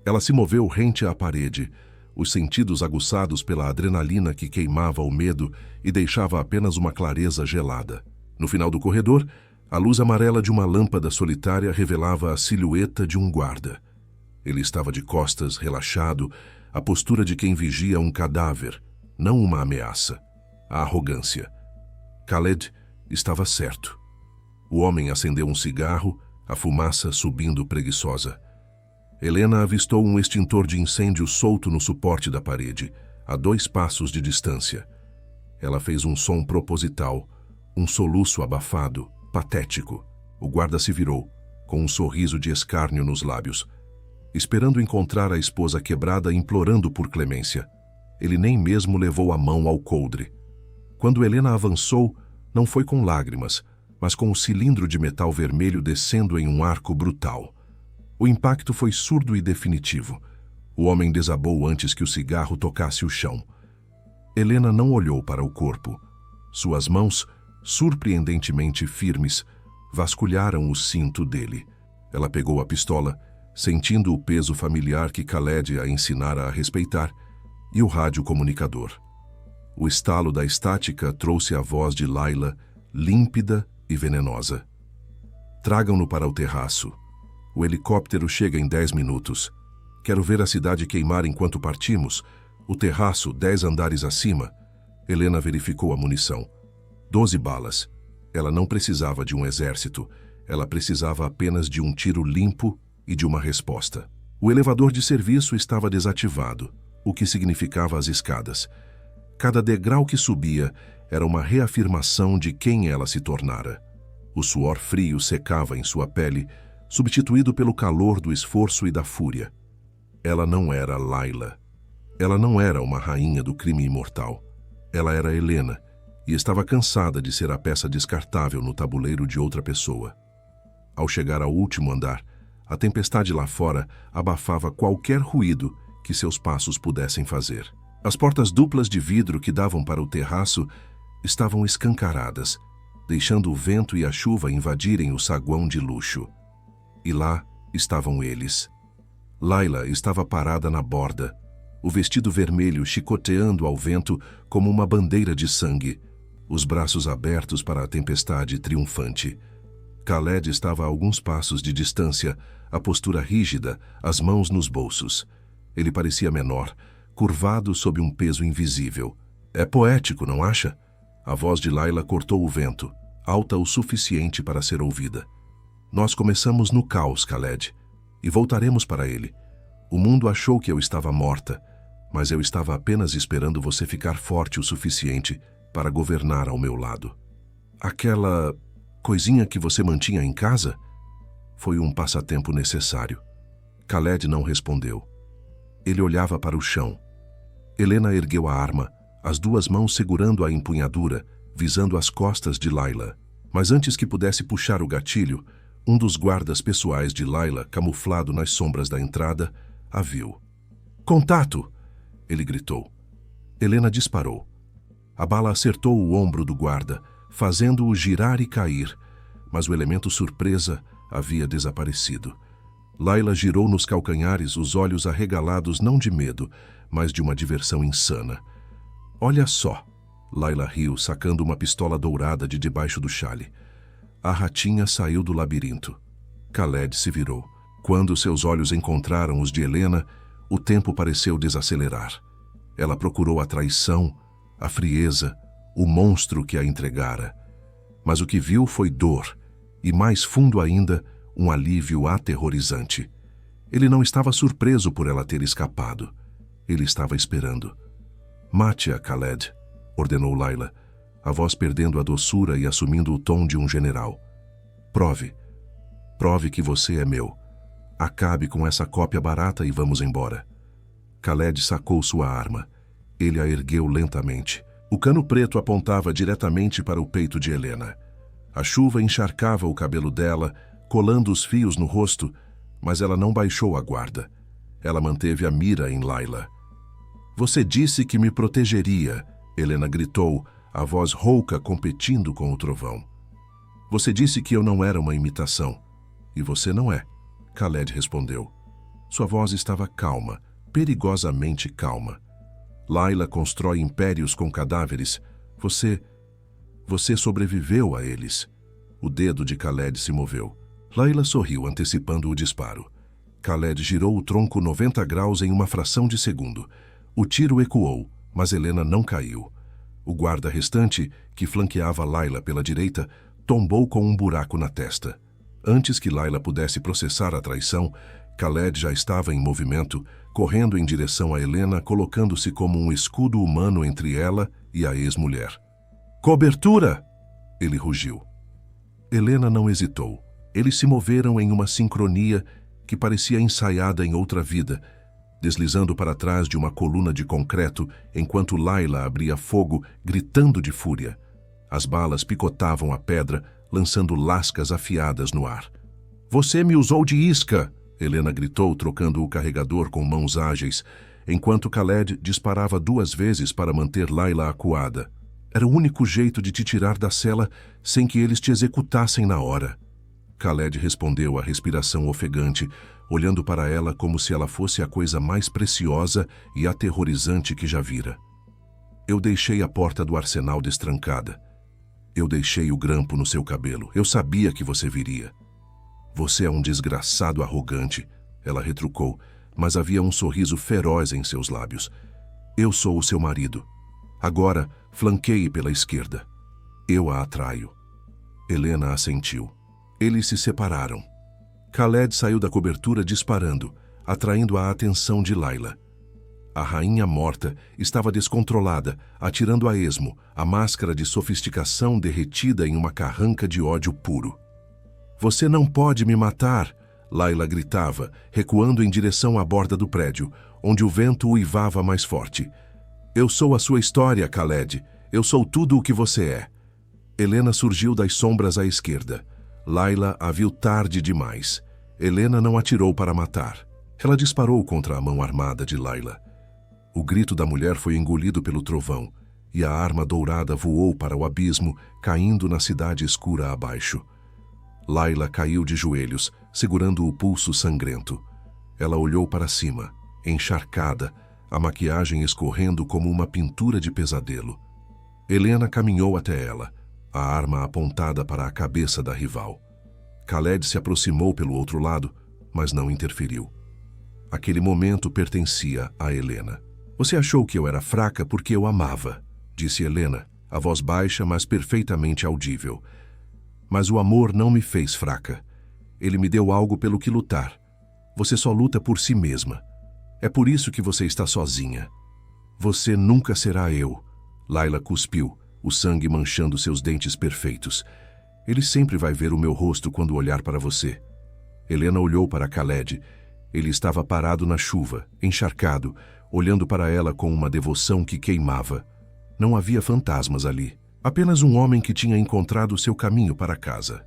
Ela se moveu rente à parede, os sentidos aguçados pela adrenalina que queimava o medo e deixava apenas uma clareza gelada. No final do corredor, a luz amarela de uma lâmpada solitária revelava a silhueta de um guarda. Ele estava de costas, relaxado, a postura de quem vigia um cadáver, não uma ameaça. A arrogância. Khaled estava certo. O homem acendeu um cigarro, a fumaça subindo preguiçosa. Helena avistou um extintor de incêndio solto no suporte da parede, a 2 passos de distância. Ela fez um som proposital, um soluço abafado, patético. O guarda se virou, com um sorriso de escárnio nos lábios, esperando encontrar a esposa quebrada implorando por clemência. Ele nem mesmo levou a mão ao coldre. Quando Helena avançou, não foi com lágrimas, mas com o cilindro de metal vermelho descendo em um arco brutal. O impacto foi surdo e definitivo. O homem desabou antes que o cigarro tocasse o chão. Helena não olhou para o corpo. Suas mãos, surpreendentemente firmes, vasculharam o cinto dele. Ela pegou a pistola, sentindo o peso familiar que Khaled a ensinara a respeitar, e o rádio comunicador. O estalo da estática trouxe a voz de Layla, límpida e venenosa. Tragam-no para o terraço. O helicóptero chega em 10 minutos. Quero ver a cidade queimar enquanto partimos. O terraço, 10 andares acima. Helena verificou a munição. 12 balas. Ela não precisava de um exército. Ela precisava apenas de um tiro limpo e de uma resposta. O elevador de serviço estava desativado, o que significava as escadas. Cada degrau que subia era uma reafirmação de quem ela se tornara. O suor frio secava em sua pele, substituído pelo calor do esforço e da fúria. Ela não era Layla. Ela não era uma rainha do crime imortal. Ela era Helena, e estava cansada de ser a peça descartável no tabuleiro de outra pessoa. Ao chegar ao último andar, a tempestade lá fora abafava qualquer ruído que seus passos pudessem fazer. As portas duplas de vidro que davam para o terraço estavam escancaradas, deixando o vento e a chuva invadirem o saguão de luxo. E lá estavam eles. Layla estava parada na borda, o vestido vermelho chicoteando ao vento como uma bandeira de sangue, os braços abertos para a tempestade triunfante. Khaled estava a alguns passos de distância, a postura rígida, as mãos nos bolsos. Ele parecia menor, curvado sob um peso invisível. É poético, não acha? A voz de Layla cortou o vento, alta o suficiente para ser ouvida. Nós começamos no caos, Khaled, e voltaremos para ele. O mundo achou que eu estava morta, mas eu estava apenas esperando você ficar forte o suficiente para governar ao meu lado. Aquela coisinha que você mantinha em casa foi um passatempo necessário. Khaled não respondeu. Ele olhava para o chão. Helena ergueu a arma, as 2 mãos segurando a empunhadura, visando as costas de Layla. Mas antes que pudesse puxar o gatilho, um dos guardas pessoais de Layla, camuflado nas sombras da entrada, a viu. "Contato!" ele gritou. Helena disparou. A bala acertou o ombro do guarda, fazendo-o girar e cair, mas o elemento surpresa havia desaparecido. Layla girou nos calcanhares, os olhos arregalados não de medo, mas de uma diversão insana. "Olha só!" Layla riu, sacando uma pistola dourada de debaixo do xale. A ratinha saiu do labirinto. Khaled se virou. Quando seus olhos encontraram os de Helena, o tempo pareceu desacelerar. Ela procurou a traição, a frieza, o monstro que a entregara. Mas o que viu foi dor, e mais fundo ainda, um alívio aterrorizante. Ele não estava surpreso por ela ter escapado. Ele estava esperando. "Mate-a, Khaled", ordenou Layla, a voz perdendo a doçura e assumindo o tom de um general. "Prove. Prove que você é meu. Acabe com essa cópia barata e vamos embora." Khaled sacou sua arma. Ele a ergueu lentamente. O cano preto apontava diretamente para o peito de Helena. A chuva encharcava o cabelo dela, colando os fios no rosto, mas ela não baixou a guarda. Ela manteve a mira em Layla. "Você disse que me protegeria", Helena gritou, a voz rouca competindo com o trovão. "Você disse que eu não era uma imitação. E você não é", Khaled respondeu. Sua voz estava calma, perigosamente calma. "Layla constrói impérios com cadáveres. Você sobreviveu a eles." O dedo de Khaled se moveu. Layla sorriu, antecipando o disparo. Khaled girou o tronco 90 graus em uma fração de segundo. O tiro ecoou, mas Helena não caiu. O guarda restante, que flanqueava Layla pela direita, tombou com um buraco na testa. Antes que Layla pudesse processar a traição, Khaled já estava em movimento, correndo em direção a Helena, colocando-se como um escudo humano entre ela e a ex-mulher. "Cobertura!" ele rugiu. Helena não hesitou. Eles se moveram em uma sincronia que parecia ensaiada em outra vida, deslizando para trás de uma coluna de concreto enquanto Layla abria fogo, gritando de fúria. As balas picotavam a pedra, lançando lascas afiadas no ar. "Você me usou de isca!" Helena gritou, trocando o carregador com mãos ágeis, enquanto Khaled disparava 2 vezes para manter Layla acuada. "Era o único jeito de te tirar da cela sem que eles te executassem na hora." Khaled respondeu a respiração ofegante, olhando para ela como se ela fosse a coisa mais preciosa e aterrorizante que já vira. "Eu deixei a porta do arsenal destrancada. Eu deixei o grampo no seu cabelo. Eu sabia que você viria." "Você é um desgraçado arrogante", ela retrucou, mas havia um sorriso feroz em seus lábios. "Eu sou o seu marido. Agora, flanqueie pela esquerda. Eu a atraio." Helena assentiu. Eles se separaram. Khaled saiu da cobertura disparando, atraindo a atenção de Layla. A rainha morta estava descontrolada, atirando a esmo, a máscara de sofisticação derretida em uma carranca de ódio puro. "Você não pode me matar!" Layla gritava, recuando em direção à borda do prédio, onde o vento uivava mais forte. "Eu sou a sua história, Khaled. Eu sou tudo o que você é." Helena surgiu das sombras à esquerda. Layla a viu tarde demais. Helena não atirou para matar. Ela disparou contra a mão armada de Layla. O grito da mulher foi engolido pelo trovão, e a arma dourada voou para o abismo, caindo na cidade escura abaixo. Layla caiu de joelhos, segurando o pulso sangrento. Ela olhou para cima, encharcada, a maquiagem escorrendo como uma pintura de pesadelo. Helena caminhou até ela, a arma apontada para a cabeça da rival. Khaled se aproximou pelo outro lado, mas não interferiu. Aquele momento pertencia a Helena. "Você achou que eu era fraca porque eu amava", disse Helena, a voz baixa, mas perfeitamente audível. "Mas o amor não me fez fraca. Ele me deu algo pelo que lutar. Você só luta por si mesma. É por isso que você está sozinha." "Você nunca será eu." Layla cuspiu, o sangue manchando seus dentes perfeitos. "Ele sempre vai ver o meu rosto quando olhar para você." Helena olhou para Khaled. Ele estava parado na chuva, encharcado, olhando para ela com uma devoção que queimava. Não havia fantasmas ali. Apenas um homem que tinha encontrado seu caminho para casa.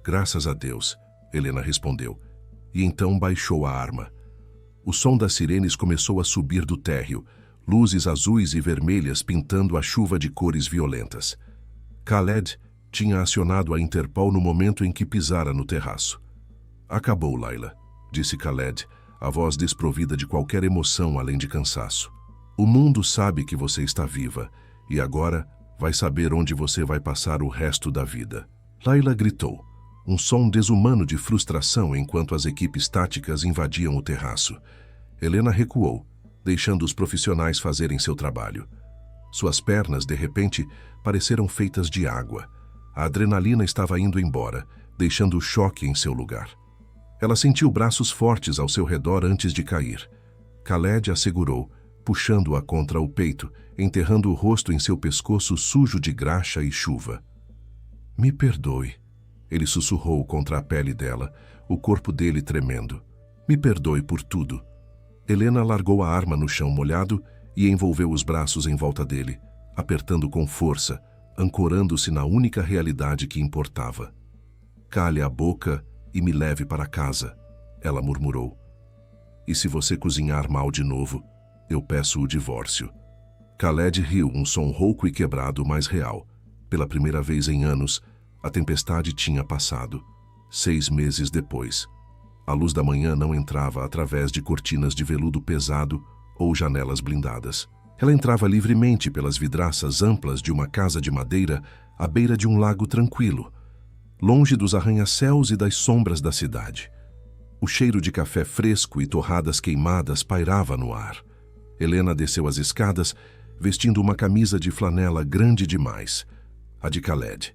"Graças a Deus", Helena respondeu, e então baixou a arma. O som das sirenes começou a subir do térreo, luzes azuis e vermelhas pintando a chuva de cores violentas. Khaled tinha acionado a Interpol no momento em que pisara no terraço. "Acabou, Layla", disse Khaled, a voz desprovida de qualquer emoção além de cansaço. "O mundo sabe que você está viva, e agora vai saber onde você vai passar o resto da vida." Layla gritou, um som desumano de frustração enquanto as equipes táticas invadiam o terraço. Helena recuou, deixando os profissionais fazerem seu trabalho. Suas pernas, de repente, pareceram feitas de água. A adrenalina estava indo embora, deixando o choque em seu lugar. Ela sentiu braços fortes ao seu redor antes de cair. Khaled a segurou, puxando-a contra o peito, enterrando o rosto em seu pescoço sujo de graxa e chuva. "Me perdoe", ele sussurrou contra a pele dela, o corpo dele tremendo. "Me perdoe por tudo." Helena largou a arma no chão molhado e envolveu os braços em volta dele, apertando com força, ancorando-se na única realidade que importava. "Cale a boca e me leve para casa", ela murmurou. "E se você cozinhar mal de novo, eu peço o divórcio." Khaled riu, um som rouco e quebrado, mas real. Pela primeira vez em anos, a tempestade tinha passado. 6 meses depois. A luz da manhã não entrava através de cortinas de veludo pesado ou janelas blindadas. Ela entrava livremente pelas vidraças amplas de uma casa de madeira à beira de um lago tranquilo, longe dos arranha-céus e das sombras da cidade. O cheiro de café fresco e torradas queimadas pairava no ar. Helena desceu as escadas, vestindo uma camisa de flanela grande demais, a de Khaled.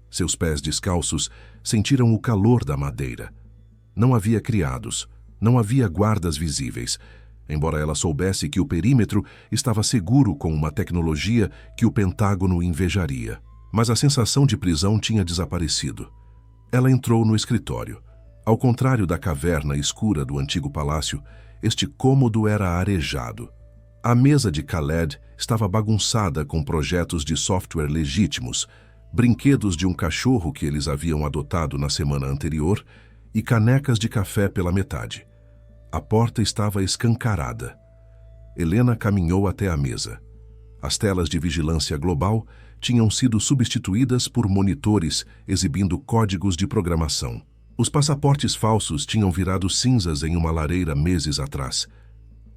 Seus pés descalços sentiram o calor da madeira. Não havia criados, não havia guardas visíveis, embora ela soubesse que o perímetro estava seguro com uma tecnologia que o Pentágono invejaria. Mas a sensação de prisão tinha desaparecido. Ela entrou no escritório. Ao contrário da caverna escura do antigo palácio, este cômodo era arejado. A mesa de Khaled estava bagunçada com projetos de software legítimos, brinquedos de um cachorro que eles haviam adotado na semana anterior e canecas de café pela metade. A porta estava escancarada. Helena caminhou até a mesa. As telas de vigilância global tinham sido substituídas por monitores exibindo códigos de programação. Os passaportes falsos tinham virado cinzas em uma lareira meses atrás.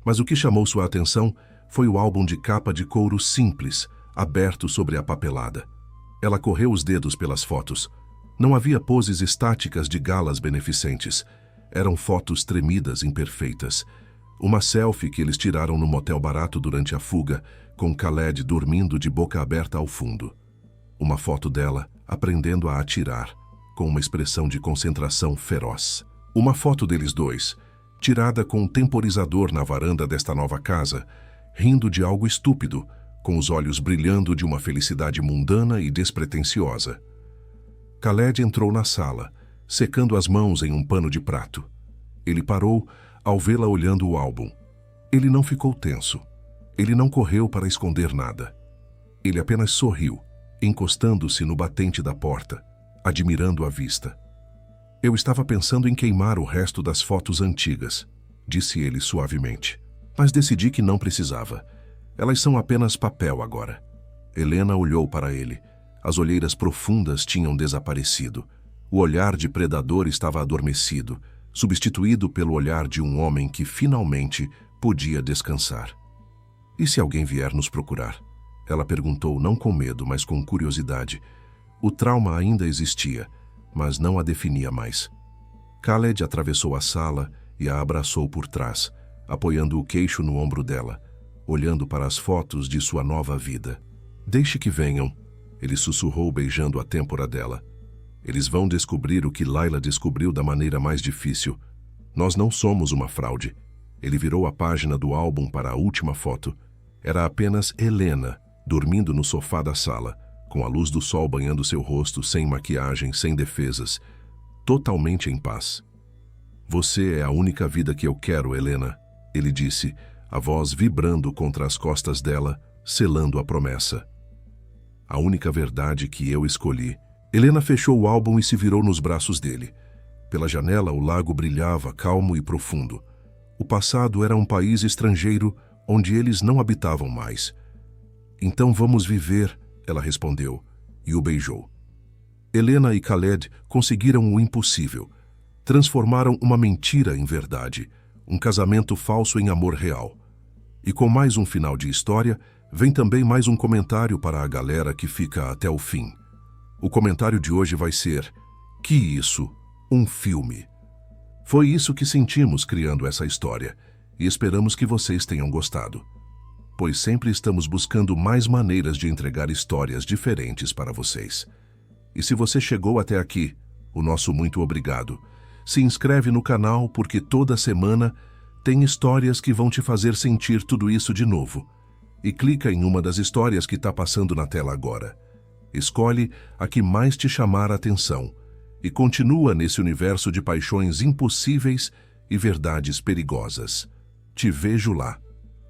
Mas o que chamou sua atenção foi o álbum de capa de couro simples, aberto sobre a papelada. Ela correu os dedos pelas fotos. Não havia poses estáticas de galas beneficentes. Eram fotos tremidas, imperfeitas. Uma selfie que eles tiraram no motel barato durante a fuga, com Khaled dormindo de boca aberta ao fundo. Uma foto dela aprendendo a atirar, com uma expressão de concentração feroz. Uma foto deles dois, tirada com um temporizador na varanda desta nova casa, rindo de algo estúpido, com os olhos brilhando de uma felicidade mundana e despretensiosa. Khaled entrou na sala, secando as mãos em um pano de prato. Ele parou ao vê-la olhando o álbum. Ele não ficou tenso. Ele não correu para esconder nada. Ele apenas sorriu, encostando-se no batente da porta, admirando a vista. "Eu estava pensando em queimar o resto das fotos antigas", disse ele suavemente. "Mas decidi que não precisava. Elas são apenas papel agora." Helena olhou para ele. As olheiras profundas tinham desaparecido. O olhar de predador estava adormecido, substituído pelo olhar de um homem que finalmente podia descansar. "E se alguém vier nos procurar?" Ela perguntou, não com medo, mas com curiosidade. O trauma ainda existia, mas não a definia mais. Khaled atravessou a sala e a abraçou por trás, apoiando o queixo no ombro dela, olhando para as fotos de sua nova vida. "Deixe que venham", ele sussurrou, beijando a têmpora dela. "Eles vão descobrir o que Layla descobriu da maneira mais difícil. Nós não somos uma fraude." Ele virou a página do álbum para a última foto. Era apenas Helena, dormindo no sofá da sala, com a luz do sol banhando seu rosto, sem maquiagem, sem defesas, totalmente em paz. "Você é a única vida que eu quero, Helena", ele disse, a voz vibrando contra as costas dela, selando a promessa. "A única verdade que eu escolhi." Helena fechou o álbum e se virou nos braços dele. Pela janela, o lago brilhava, calmo e profundo. O passado era um país estrangeiro onde eles não habitavam mais. "Então vamos viver", ela respondeu, e o beijou. Helena e Khaled conseguiram o impossível. Transformaram uma mentira em verdade, um casamento falso em amor real. E com mais um final de história, vem também mais um comentário para a galera que fica até o fim. O comentário de hoje vai ser: "Que isso? Um filme." Foi isso que sentimos criando essa história, e esperamos que vocês tenham gostado. pois sempre estamos buscando mais maneiras de entregar histórias diferentes para vocês. E se você chegou até aqui, o nosso muito obrigado. Se inscreve no canal porque toda semana tem histórias que vão te fazer sentir tudo isso de novo. E clica em uma das histórias que está passando na tela agora. Escolhe a que mais te chamar a atenção e continua nesse universo de paixões impossíveis e verdades perigosas. Te vejo lá.